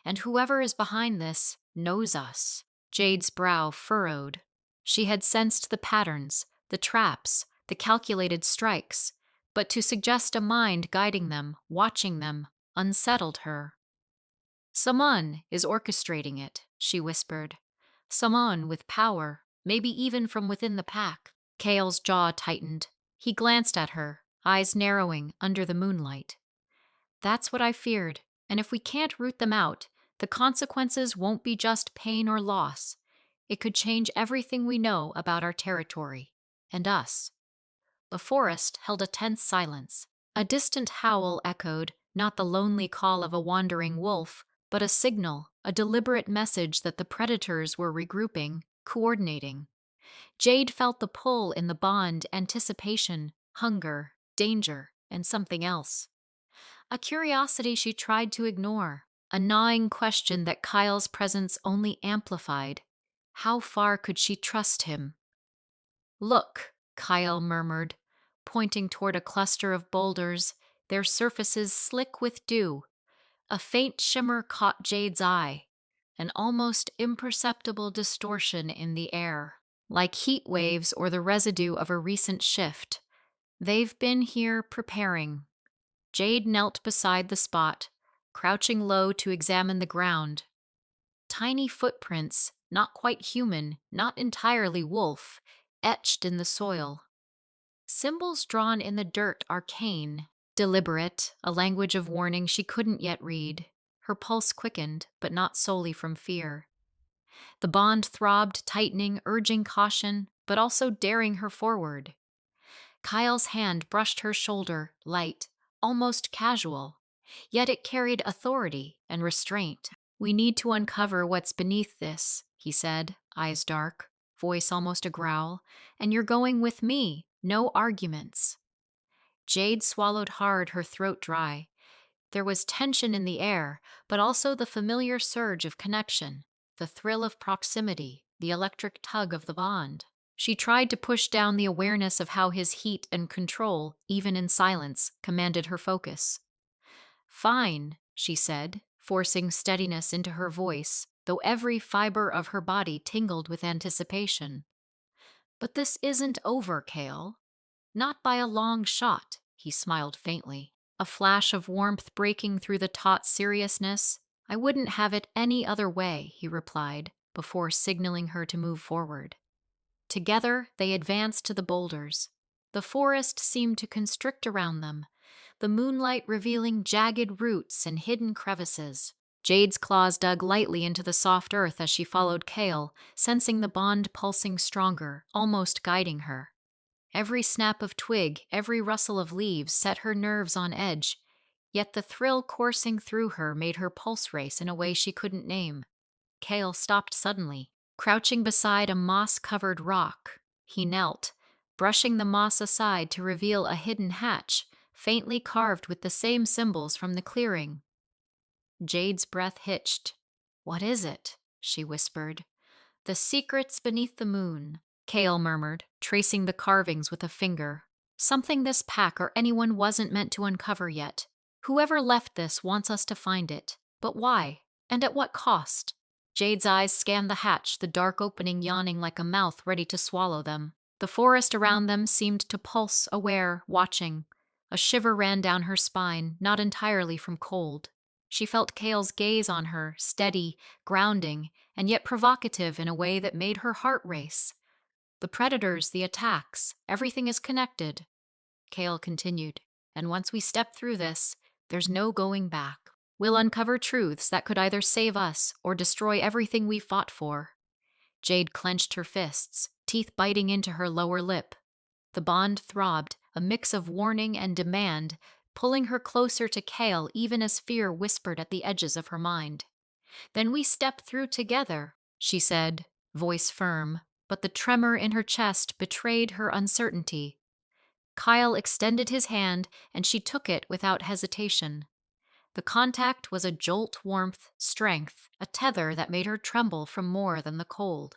"and whoever is behind this knows us." Jade's brow furrowed. She had sensed the patterns, the traps, the calculated strikes, but to suggest a mind guiding them, watching them, unsettled her. "Someone is orchestrating it," she whispered. "Someone with power, maybe even from within the pack." Kael's jaw tightened. He glanced at her, eyes narrowing under the moonlight. "That's what I feared, and if we can't root them out, the consequences won't be just pain or loss. It could change everything we know about our territory. And us." The forest held a tense silence. A distant howl echoed, not the lonely call of a wandering wolf, but a signal, a deliberate message that the predators were regrouping, coordinating. Jade felt the pull in the bond, anticipation, hunger, danger, and something else. A curiosity she tried to ignore, a gnawing question that Kyle's presence only amplified. How far could she trust him? "Look," Kyle murmured, pointing toward a cluster of boulders, their surfaces slick with dew. A faint shimmer caught Jade's eye, an almost imperceptible distortion in the air, like heat waves or the residue of a recent shift. "They've been here preparing." Jade knelt beside the spot, crouching low to examine the ground. Tiny footprints, not quite human, not entirely wolf, etched in the soil. Symbols drawn in the dirt, arcane, deliberate, a language of warning she couldn't yet read. Her pulse quickened, but not solely from fear. The bond throbbed, tightening, urging caution, but also daring her forward. Kyle's hand brushed her shoulder, light, almost casual, yet it carried authority and restraint. "We need to uncover what's beneath this," he said, eyes dark, voice almost a growl, "and you're going with me, no arguments." Jade swallowed hard, her throat dry. There was tension in the air, but also the familiar surge of connection, the thrill of proximity, the electric tug of the bond. She tried to push down the awareness of how his heat and control, even in silence, commanded her focus. "Fine," she said, forcing steadiness into her voice, though every fiber of her body tingled with anticipation. "But this isn't over, Kael. Not by a long shot," he smiled faintly, a flash of warmth breaking through the taut seriousness. "I wouldn't have it any other way," he replied, before signaling her to move forward. Together, they advanced to the boulders. The forest seemed to constrict around them, the moonlight revealing jagged roots and hidden crevices. Jade's claws dug lightly into the soft earth as she followed Kael, sensing the bond pulsing stronger, almost guiding her. Every snap of twig, every rustle of leaves set her nerves on edge, yet the thrill coursing through her made her pulse race in a way she couldn't name. Kael stopped suddenly, crouching beside a moss-covered rock. He knelt, brushing the moss aside to reveal a hidden hatch, faintly carved with the same symbols from the clearing. Jade's breath hitched. "What is it?" she whispered. "The secrets beneath the moon," Kael murmured, tracing the carvings with a finger. "Something this pack or anyone wasn't meant to uncover yet. Whoever left this wants us to find it. But why? And at what cost?" Jade's eyes scanned the hatch, the dark opening yawning like a mouth ready to swallow them. The forest around them seemed to pulse, aware, watching. A shiver ran down her spine, not entirely from cold. She felt Kael's gaze on her, steady, grounding, and yet provocative in a way that made her heart race. The predators, the attacks, everything is connected, Kael continued. And once we step through this, there's no going back. We'll uncover truths that could either save us or destroy everything we fought for. Jade clenched her fists, teeth biting into her lower lip. The bond throbbed, a mix of warning and demand, pulling her closer to Kael even as fear whispered at the edges of her mind. Then we step through together, she said, voice firm, but the tremor in her chest betrayed her uncertainty. Kael extended his hand, and she took it without hesitation. The contact was a jolt warmth, strength, a tether that made her tremble from more than the cold.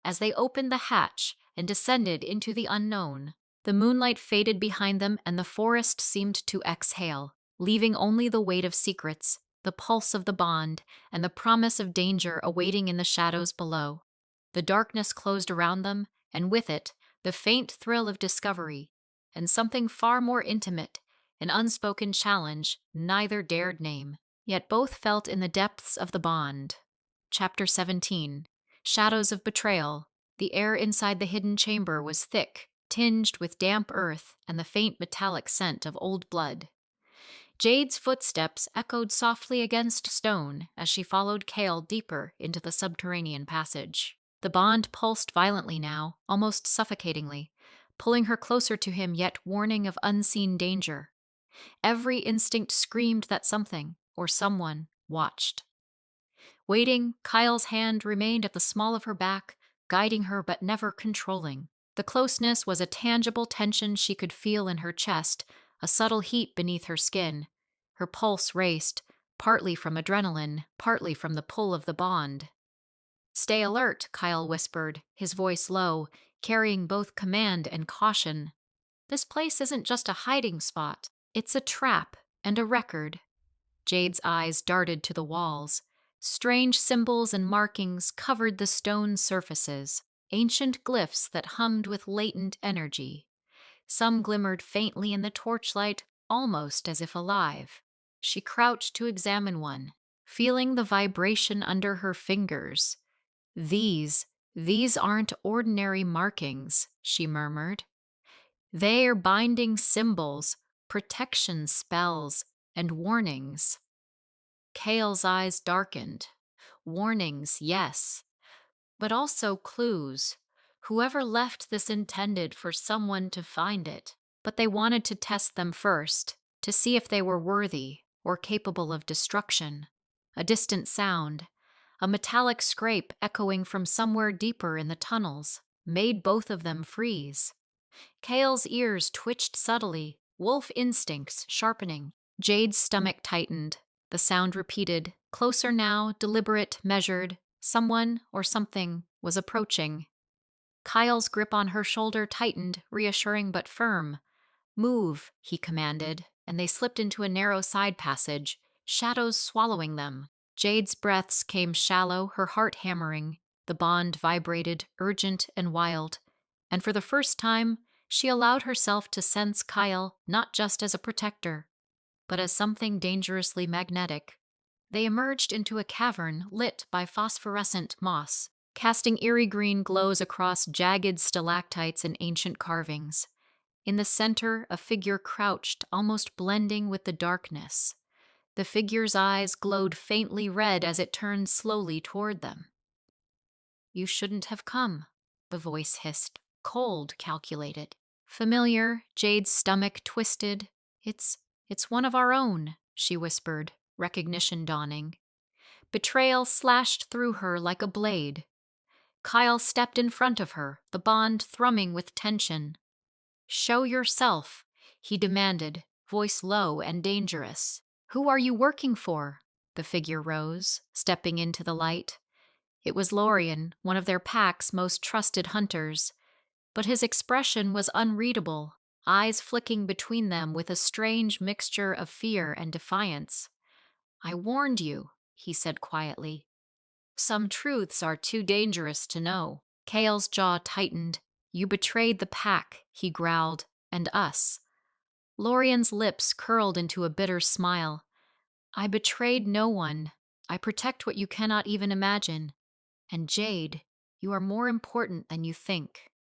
As they opened the hatch and descended into the unknown, the moonlight faded behind them and the forest seemed to exhale, leaving only the weight of secrets, the pulse of the bond, and the promise of danger awaiting in the shadows below. The darkness closed around them, and with it, the faint thrill of discovery, and something far more intimate, an unspoken challenge neither dared name, yet both felt in the depths of the bond. Chapter 17. Shadows of Betrayal. The air inside the hidden chamber was thick, tinged with damp earth and the faint metallic scent of old blood. Jade's footsteps echoed softly against stone as she followed Kael deeper into the subterranean passage. The bond pulsed violently now, almost suffocatingly, pulling her closer to him yet warning of unseen danger. Every instinct screamed that something, or someone, watched. Waiting, Kyle's hand remained at the small of her back, guiding her but never controlling. The closeness was a tangible tension she could feel in her chest, a subtle heat beneath her skin. Her pulse raced, partly from adrenaline, partly from the pull of the bond. "Stay alert," Kyle whispered, his voice low, carrying both command and caution. "This place isn't just a hiding spot. It's a trap and a record." Jade's eyes darted to the walls. Strange symbols and markings covered the stone surfaces, ancient glyphs that hummed with latent energy. Some glimmered faintly in the torchlight, almost as if alive. She crouched to examine one, feeling the vibration under her fingers. These aren't ordinary markings," she murmured. "They're binding symbols, protection spells, and warnings." Kael's eyes darkened. Warnings, yes, but also clues. Whoever left this intended for someone to find it, but they wanted to test them first, to see if they were worthy or capable of destruction. A distant sound, a metallic scrape echoing from somewhere deeper in the tunnels, made both of them freeze. Kael's ears twitched subtly, wolf instincts sharpening. Jade's stomach tightened. The sound repeated, closer now, deliberate, measured. Someone or something was approaching. Kyle's grip on her shoulder tightened, reassuring but firm. "Move," he commanded, and they slipped into a narrow side passage, shadows swallowing them. Jade's breaths came shallow, her heart hammering. The bond vibrated, urgent and wild. And for the first time, she allowed herself to sense Kyle not just as a protector, but as something dangerously magnetic. They emerged into a cavern lit by phosphorescent moss, casting eerie green glows across jagged stalactites and ancient carvings. In the center, a figure crouched, almost blending with the darkness. The figure's eyes glowed faintly red as it turned slowly toward them. "You shouldn't have come," the voice hissed, cold, calculated. Familiar, Jade's stomach twisted. It's one of our own," she whispered, recognition dawning. Betrayal slashed through her like a blade. Kyle stepped in front of her, the bond thrumming with tension. "Show yourself," he demanded, voice low and dangerous. "Who are you working for?" The figure rose, stepping into the light. It was Lorien, one of their pack's most trusted hunters, but his expression was unreadable, eyes flicking between them with a strange mixture of fear and defiance. "I warned you," he said quietly. "Some truths are too dangerous to know." Kael's jaw tightened. "You betrayed the pack," he growled, "and us. Lorian's lips curled into a bitter smile. I betrayed no one. I protect what you cannot even imagine. And Jade, you are more important than you think.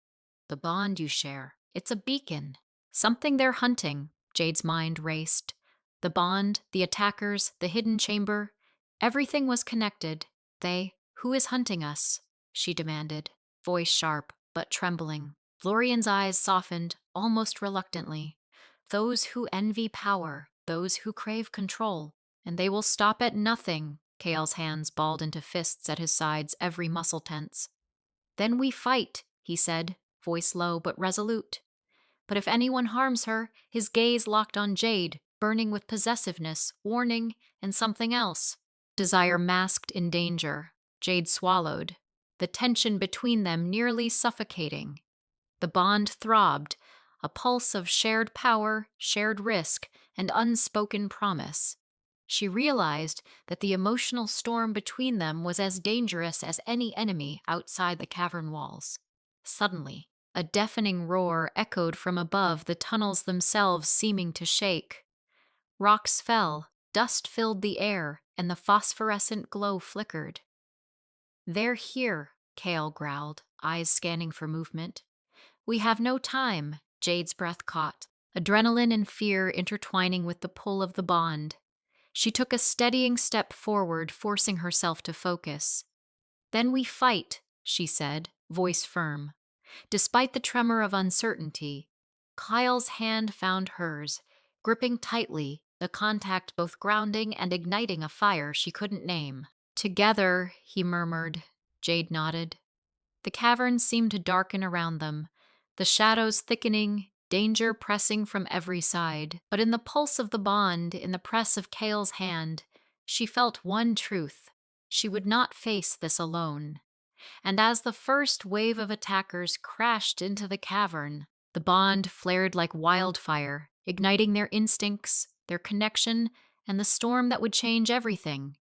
The bond you share, it's a beacon. Something they're hunting, Jade's mind raced. The bond, the attackers, the hidden chamber, everything was connected. Who is hunting us? She demanded, voice sharp but trembling. Florian's eyes softened, almost reluctantly. Those who envy power, those who crave control, and they will stop at nothing. Kael's hands balled into fists at his sides, every muscle tense. Then we fight, he said, voice low but resolute. But if anyone harms her, his gaze locked on Jade, burning with possessiveness, warning, and something else. Desire masked in danger. Jade swallowed, the tension between them nearly suffocating. The bond throbbed, a pulse of shared power, shared risk, and unspoken promise. She realized that the emotional storm between them was as dangerous as any enemy outside the cavern walls. Suddenly, a deafening roar echoed from above, the tunnels themselves seeming to shake. Rocks fell, dust filled the air, and the phosphorescent glow flickered. They're here, Kael growled, eyes scanning for movement. We have no time, Jade's breath caught, adrenaline and fear intertwining with the pull of the bond. She took a steadying step forward, forcing herself to focus. Then we fight, she said, voice firm. Despite the tremor of uncertainty, Kyle's hand found hers, gripping tightly, the contact both grounding and igniting a fire she couldn't name. Together, he murmured. Jade nodded. The cavern seemed to darken around them, the shadows thickening, danger pressing from every side. But in the pulse of the bond, in the press of Kael's hand, she felt one truth. She would not face this alone. And as the first wave of attackers crashed into the cavern, the bond flared like wildfire, igniting their instincts, their connection, and the storm that would change everything.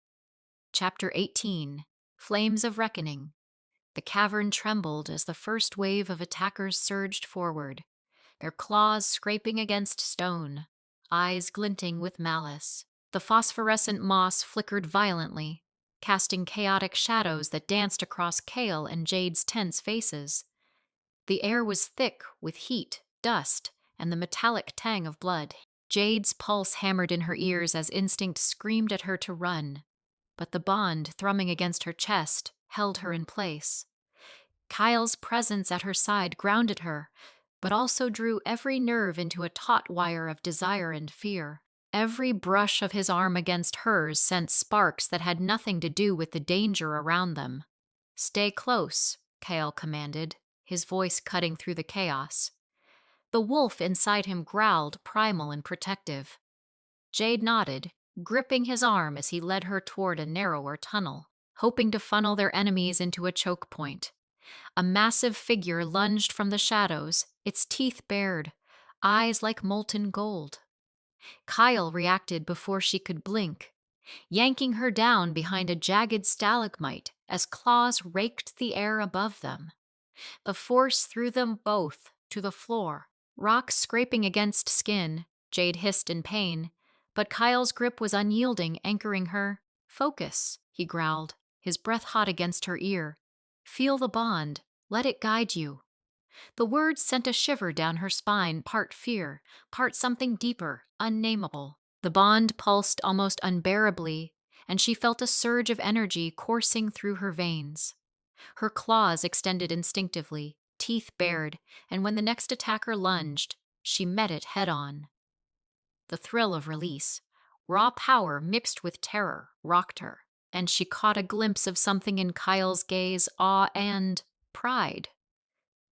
Chapter 18, Flames of Reckoning. The cavern trembled as the first wave of attackers surged forward, their claws scraping against stone, eyes glinting with malice. The phosphorescent moss flickered violently, casting chaotic shadows that danced across Kael and Jade's tense faces. The air was thick with heat, dust, and the metallic tang of blood. Jade's pulse hammered in her ears as instinct screamed at her to run, but the bond thrumming against her chest held her in place. Kyle's presence at her side grounded her, but also drew every nerve into a taut wire of desire and fear. Every brush of his arm against hers sent sparks that had nothing to do with the danger around them. Stay close, Kael commanded, his voice cutting through the chaos. The wolf inside him growled, primal and protective. Jade nodded, gripping his arm as he led her toward a narrower tunnel, hoping to funnel their enemies into a choke point. A massive figure lunged from the shadows, its teeth bared, eyes like molten gold. Kael reacted before she could blink, yanking her down behind a jagged stalagmite as claws raked the air above them. The force threw them both to the floor, rocks scraping against skin. Jade hissed in pain, but Kyle's grip was unyielding, anchoring her. Focus, he growled, his breath hot against her ear. Feel the bond. Let it guide you. The words sent a shiver down her spine, part fear, part something deeper, unnameable. The bond pulsed almost unbearably, and she felt a surge of energy coursing through her veins. Her claws extended instinctively, teeth bared, and when the next attacker lunged, she met it head-on. The thrill of release, raw power mixed with terror, rocked her, and she caught a glimpse of something in Kyle's gaze, awe and pride.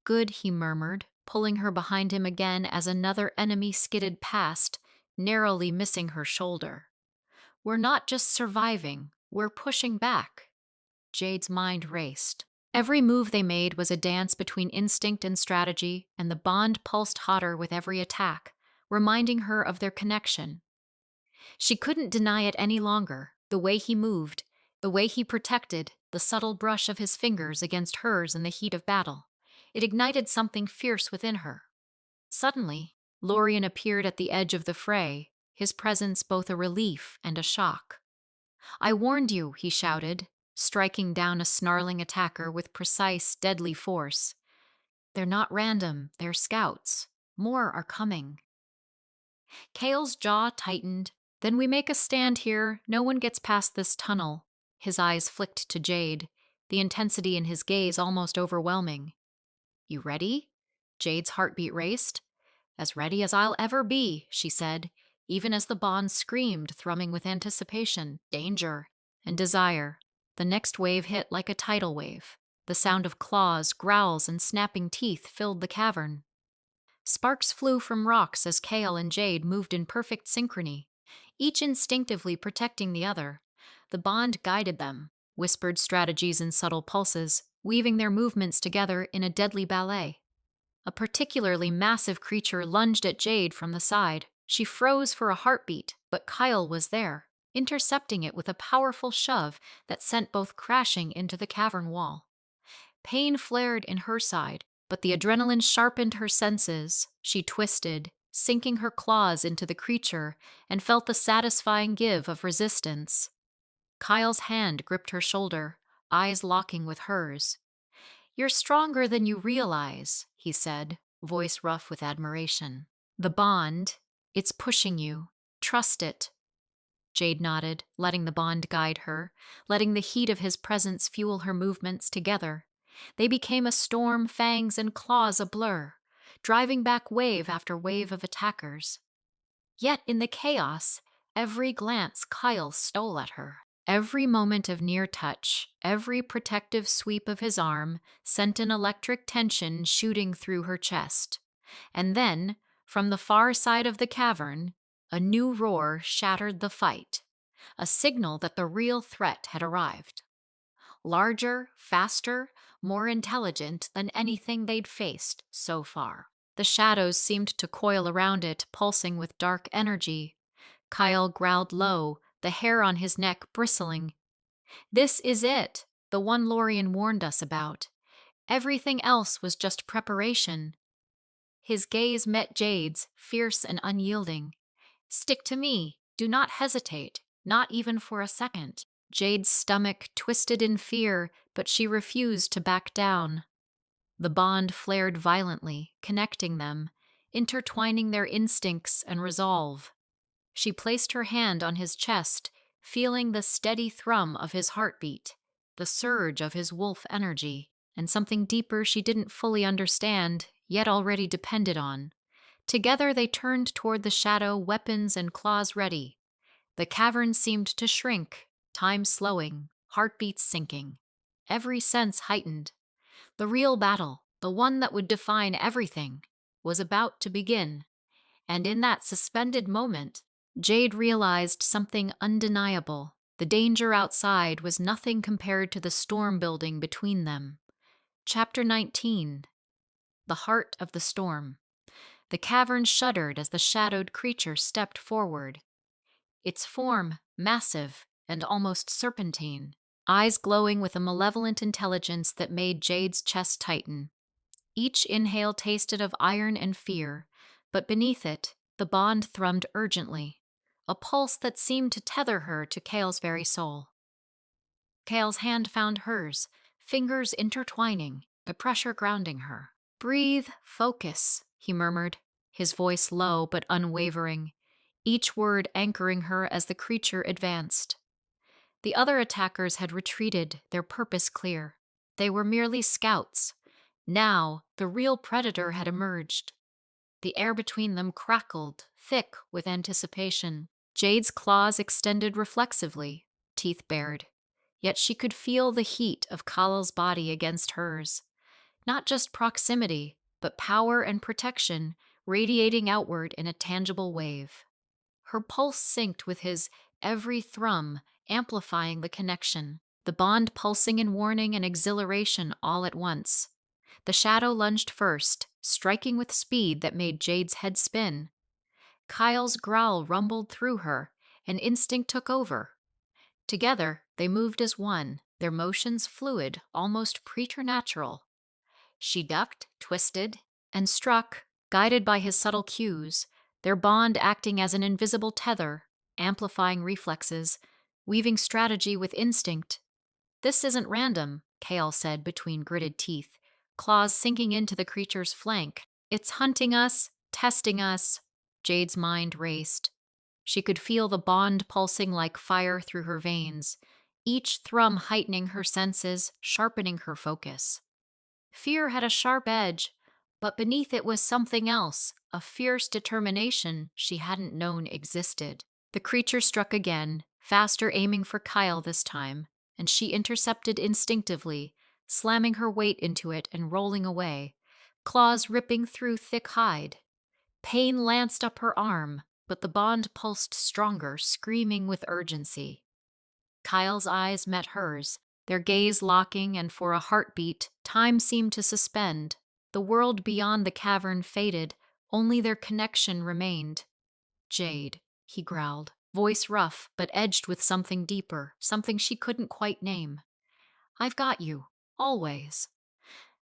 Good, he murmured, pulling her behind him again as another enemy skidded past, narrowly missing her shoulder. We're not just surviving, we're pushing back. Jade's mind raced. Every move they made was a dance between instinct and strategy, and the bond pulsed hotter with every attack, reminding her of their connection. She couldn't deny it any longer, the way he moved, the way he protected, the subtle brush of his fingers against hers in the heat of battle. It ignited something fierce within her. Suddenly, Lorien appeared at the edge of the fray, his presence both a relief and a shock. "I warned you," he shouted, striking down a snarling attacker with precise, deadly force. "They're not random, they're scouts. More are coming." Kael's jaw tightened. "Then we make a stand here. No one gets past this tunnel." His eyes flicked to Jade, the intensity in his gaze almost overwhelming. "You ready?" Jade's heartbeat raced. "As ready as I'll ever be," she said, even as the bond screamed, thrumming with anticipation, danger, and desire. The next wave hit like a tidal wave. The sound of claws, growls, and snapping teeth filled the cavern. Sparks flew from rocks as Kael and Jade moved in perfect synchrony, each instinctively protecting the other. The bond guided them, whispered strategies in subtle pulses, weaving their movements together in a deadly ballet. A particularly massive creature lunged at Jade from the side. She froze for a heartbeat, but Kael was there, intercepting it with a powerful shove that sent both crashing into the cavern wall. Pain flared in her side, but the adrenaline sharpened her senses. She twisted, sinking her claws into the creature, and felt the satisfying give of resistance. Kyle's hand gripped her shoulder, eyes locking with hers. "You're stronger than you realize," he said, voice rough with admiration. "The bond, it's pushing you. Trust it." Jade nodded, letting the bond guide her, letting the heat of his presence fuel her movements together. They became a storm, fangs and claws a blur, driving back wave after wave of attackers. Yet in the chaos, every glance Kyle stole at her. Every moment of near touch, every protective sweep of his arm sent an electric tension shooting through her chest. And then, from the far side of the cavern, a new roar shattered the fight, a signal that the real threat had arrived. Larger, faster, more intelligent than anything they'd faced so far. The shadows seemed to coil around it, pulsing with dark energy. Kyle growled low, the hair on his neck bristling. "This is it, the one Lorien warned us about. Everything else was just preparation." His gaze met Jade's, fierce and unyielding. "Stick to me. Do not hesitate, not even for a second." Jade's stomach twisted in fear, but she refused to back down. The bond flared violently, connecting them, intertwining their instincts and resolve. She placed her hand on his chest, feeling the steady thrum of his heartbeat, the surge of his wolf energy, and something deeper she didn't fully understand, yet already depended on. Together they turned toward the shadow, weapons and claws ready. The cavern seemed to shrink, time slowing, heartbeats sinking, every sense heightened. The real battle, the one that would define everything, was about to begin. And in that suspended moment, Jade realized something undeniable. The danger outside was nothing compared to the storm building between them. Chapter 19. The Heart of the Storm. The cavern shuddered as the shadowed creature stepped forward. Its form, massive and almost serpentine, eyes glowing with a malevolent intelligence that made Jade's chest tighten. Each inhale tasted of iron and fear, but beneath it, the bond thrummed urgently, a pulse that seemed to tether her to Kael's very soul. Kael's hand found hers, fingers intertwining, the pressure grounding her. "Breathe, focus," he murmured, his voice low but unwavering, each word anchoring her as the creature advanced. The other attackers had retreated, their purpose clear. They were merely scouts. Now, the real predator had emerged. The air between them crackled, thick with anticipation. Jade's claws extended reflexively, teeth bared. Yet she could feel the heat of Kalal's body against hers. Not just proximity, but power and protection radiating outward in a tangible wave. Her pulse synced with his, every thrum amplifying the connection, the bond pulsing in warning and exhilaration all at once. The shadow lunged first, striking with speed that made Jade's head spin. Kyle's growl rumbled through her, and instinct took over. Together, they moved as one, their motions fluid, almost preternatural. She ducked, twisted, and struck, Guided by his subtle cues, their bond acting as an invisible tether, amplifying reflexes, weaving strategy with instinct. This isn't random, Kael said between gritted teeth, claws sinking into the creature's flank. It's hunting us, testing us. Jade's mind raced. She could feel the bond pulsing like fire through her veins, each thrum heightening her senses, sharpening her focus. Fear had a sharp edge, but beneath it was something else, a fierce determination she hadn't known existed. The creature struck again, faster aiming for Kael this time, and she intercepted instinctively, slamming her weight into it and rolling away, claws ripping through thick hide. Pain lanced up her arm, but the bond pulsed stronger, screaming with urgency. Kyle's eyes met hers, their gaze locking, and for a heartbeat, time seemed to suspend. The world beyond the cavern faded, only their connection remained. Jade, he growled, voice rough but edged with something deeper, something she couldn't quite name. I've got you, always.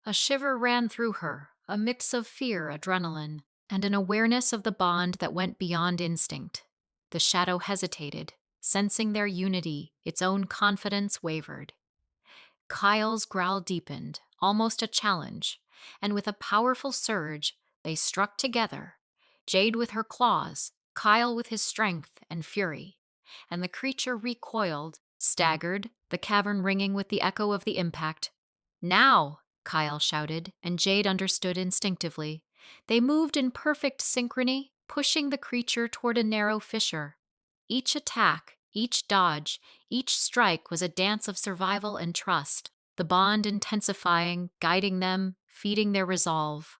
A shiver ran through her, a mix of fear, adrenaline, and an awareness of the bond that went beyond instinct. The shadow hesitated, sensing their unity, its own confidence wavered. Kyle's growl deepened, almost a challenge, and with a powerful surge, they struck together, Jade with her claws, Kyle with his strength and fury. And the creature recoiled, staggered, the cavern ringing with the echo of the impact. Now! Kyle shouted, and Jade understood instinctively. They moved in perfect synchrony, pushing the creature toward a narrow fissure. Each attack, each dodge, each strike was a dance of survival and trust, the bond intensifying, guiding them, feeding their resolve.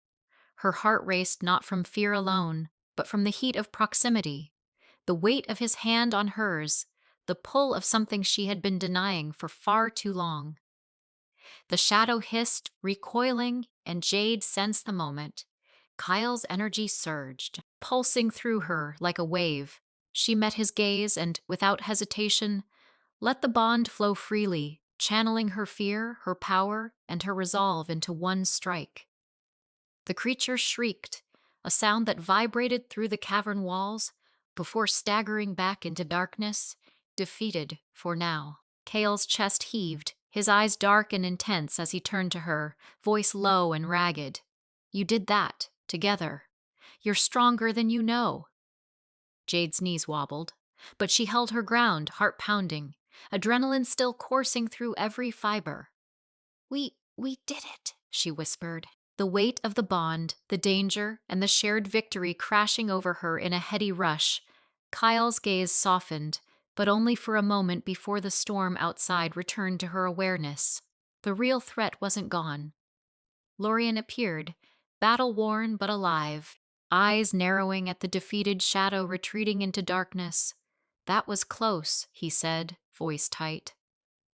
Her heart raced not from fear alone, but from the heat of proximity, the weight of his hand on hers, the pull of something she had been denying for far too long. The shadow hissed, recoiling, and Jade sensed the moment. Kyle's energy surged, pulsing through her like a wave. She met his gaze and, without hesitation, let the bond flow freely, channeling her fear, her power, and her resolve into one strike. The creature shrieked, a sound that vibrated through the cavern walls, before staggering back into darkness, defeated for now. Kael's chest heaved, his eyes dark and intense as he turned to her, voice low and ragged. You did that, together. You're stronger than you know. Jade's knees wobbled, but she held her ground, heart pounding, adrenaline still coursing through every fiber. We did it, she whispered, the weight of the bond, the danger, and the shared victory crashing over her in a heady rush. Kyle's gaze softened, but only for a moment before the storm outside returned to her awareness. The real threat wasn't gone. Lorien appeared, battle-worn but alive, eyes narrowing at the defeated shadow retreating into darkness. That was close, he said, voice tight.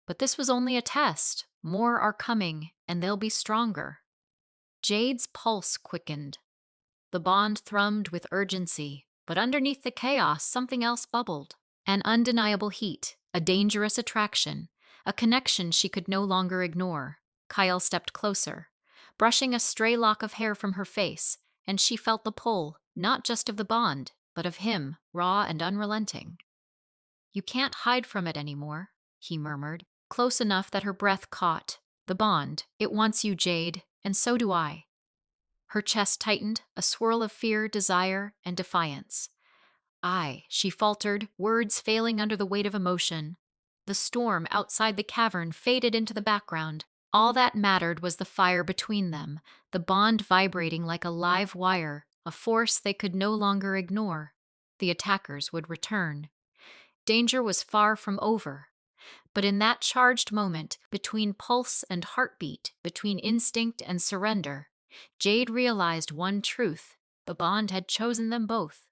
But this was only a test. More are coming, and they'll be stronger. Jade's pulse quickened. The bond thrummed with urgency, but underneath the chaos, something else bubbled. An undeniable heat, a dangerous attraction, a connection she could no longer ignore. Kyle stepped closer, brushing a stray lock of hair from her face, and she felt the pull, not just of the bond, but of him, raw and unrelenting. You can't hide from it anymore, he murmured, close enough that her breath caught. The bond, it wants you, Jade, and so do I. Her chest tightened, a swirl of fear, desire, and defiance. She faltered, words failing under the weight of emotion. The storm outside the cavern faded into the background. All that mattered was the fire between them, the bond vibrating like a live wire, a force they could no longer ignore. The attackers would return. Danger was far from over. But in that charged moment, between pulse and heartbeat, between instinct and surrender, Jade realized one truth. The bond had chosen them both.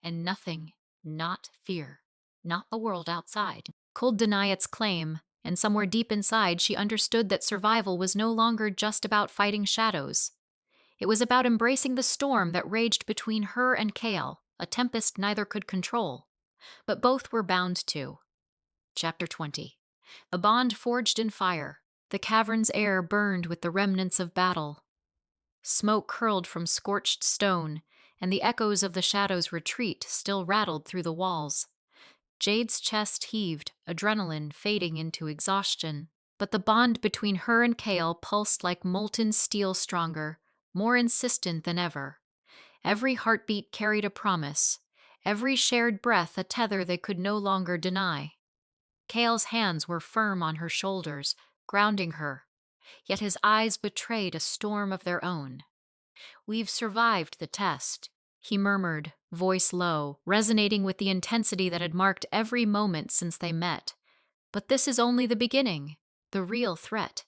And nothing, not fear, not the world outside, could deny its claim, and somewhere deep inside she understood that survival was no longer just about fighting shadows. It was about embracing the storm that raged between her and Kael, a tempest neither could control. But both were bound to. Chapter 20. A bond forged in fire. The cavern's air burned with the remnants of battle. Smoke curled from scorched stone, and the echoes of the shadow's retreat still rattled through the walls. Jade's chest heaved, adrenaline fading into exhaustion. But the bond between her and Kael pulsed like molten steel, stronger, more insistent than ever. Every heartbeat carried a promise, every shared breath a tether they could no longer deny. Kael's hands were firm on her shoulders, grounding her, yet his eyes betrayed a storm of their own. "We've survived the test," he murmured, voice low, resonating with the intensity that had marked every moment since they met. "But this is only the beginning, the real threat.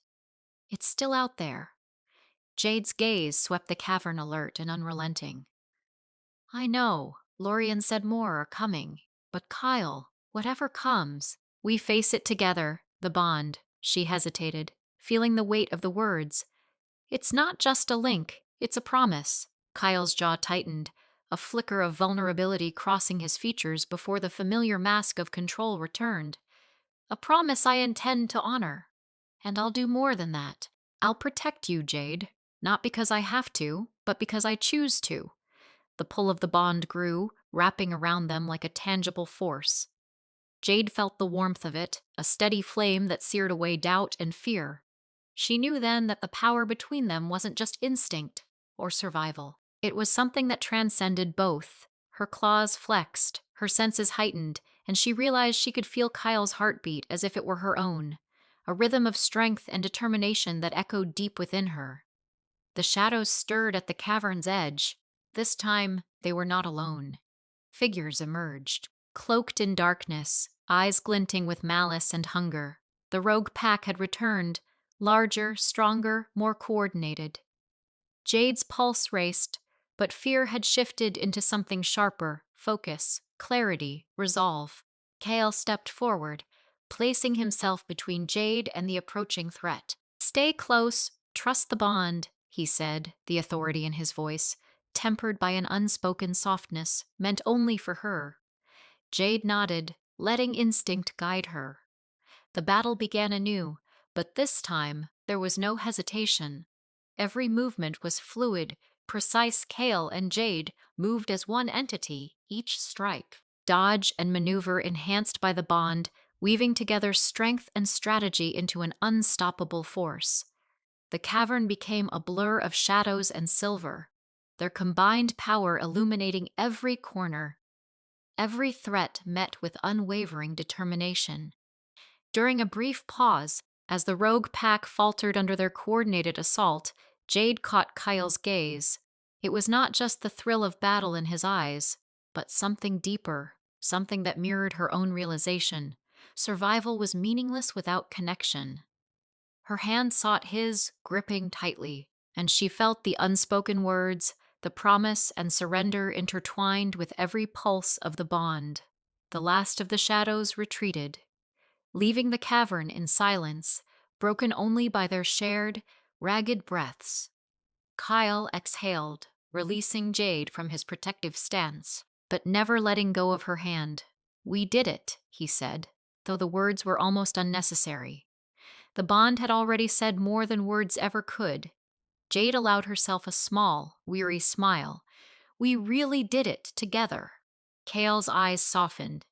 It's still out there." Jade's gaze swept the cavern, alert and unrelenting. "I know, Lorien said more are coming, but Kyle, whatever comes, we face it together, the bond." She hesitated, feeling the weight of the words. "It's not just a link, it's a promise." Kyle's jaw tightened, a flicker of vulnerability crossing his features before the familiar mask of control returned. "A promise I intend to honor. And I'll do more than that. I'll protect you, Jade. Not because I have to, but because I choose to." The pull of the bond grew, wrapping around them like a tangible force. Jade felt the warmth of it, a steady flame that seared away doubt and fear. She knew then that the power between them wasn't just instinct or survival. It was something that transcended both. Her claws flexed, her senses heightened, and she realized she could feel Kyle's heartbeat as if it were her own, a rhythm of strength and determination that echoed deep within her. The shadows stirred at the cavern's edge. This time, they were not alone. Figures emerged, cloaked in darkness, eyes glinting with malice and hunger. The rogue pack had returned, larger, stronger, more coordinated. Jade's pulse raced, but fear had shifted into something sharper: focus, clarity, resolve. Kael stepped forward, placing himself between Jade and the approaching threat. "Stay close, trust the bond," he said, the authority in his voice, tempered by an unspoken softness meant only for her. Jade nodded, letting instinct guide her. The battle began anew, but this time there was no hesitation. Every movement was fluid, precise. Kael and Jade moved as one entity, each strike, dodge and maneuver enhanced by the bond, weaving together strength and strategy into an unstoppable force. The cavern became a blur of shadows and silver, their combined power illuminating every corner. Every threat met with unwavering determination. During a brief pause, as the rogue pack faltered under their coordinated assault, Jade caught Kyle's gaze. It was not just the thrill of battle in his eyes, but something deeper, something that mirrored her own realization. Survival was meaningless without connection. Her hand sought his, gripping tightly, and she felt the unspoken words, the promise and surrender intertwined with every pulse of the bond. The last of the shadows retreated, leaving the cavern in silence, broken only by their shared, ragged breaths. Kyle exhaled, releasing Jade from his protective stance, but never letting go of her hand. "We did it," he said, though the words were almost unnecessary. The bond had already said more than words ever could. Jade allowed herself a small, weary smile. "We really did it together." Kael's eyes softened,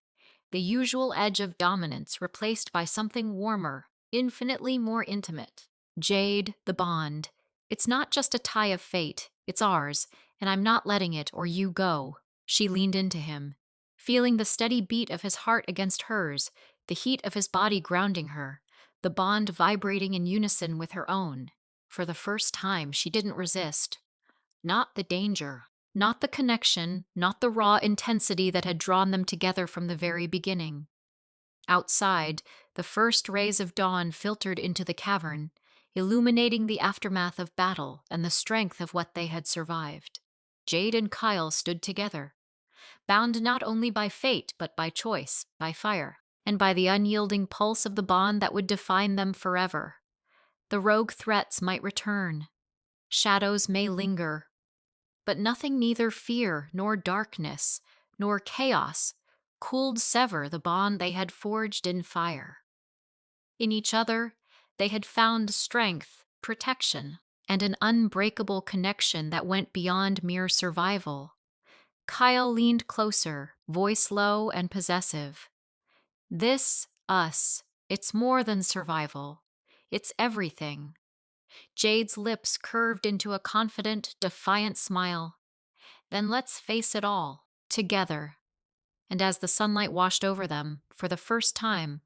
the usual edge of dominance replaced by something warmer, infinitely more intimate. "Jade, the bond. It's not just a tie of fate, it's ours, and I'm not letting it or you go." She leaned into him, feeling the steady beat of his heart against hers, the heat of his body grounding her, the bond vibrating in unison with her own. For the first time, she didn't resist. Not the danger, not the connection, not the raw intensity that had drawn them together from the very beginning. Outside, the first rays of dawn filtered into the cavern, illuminating the aftermath of battle and the strength of what they had survived. Jade and Kyle stood together, bound not only by fate but by choice, by fire, and by the unyielding pulse of the bond that would define them forever. The rogue threats might return, shadows may linger, but nothing, neither fear nor darkness nor chaos, could sever the bond they had forged in fire. In each other, they had found strength, protection, and an unbreakable connection that went beyond mere survival. Kyle leaned closer, voice low and possessive. This, us, it's more than survival. It's everything. Jade's lips curved into a confident, defiant smile. Then let's face it all, together. And as the sunlight washed over them, for the first time,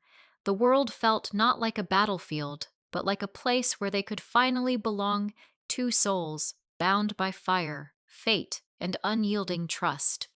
the world felt not like a battlefield, but like a place where they could finally belong, two souls, bound by fire, fate, and unyielding trust.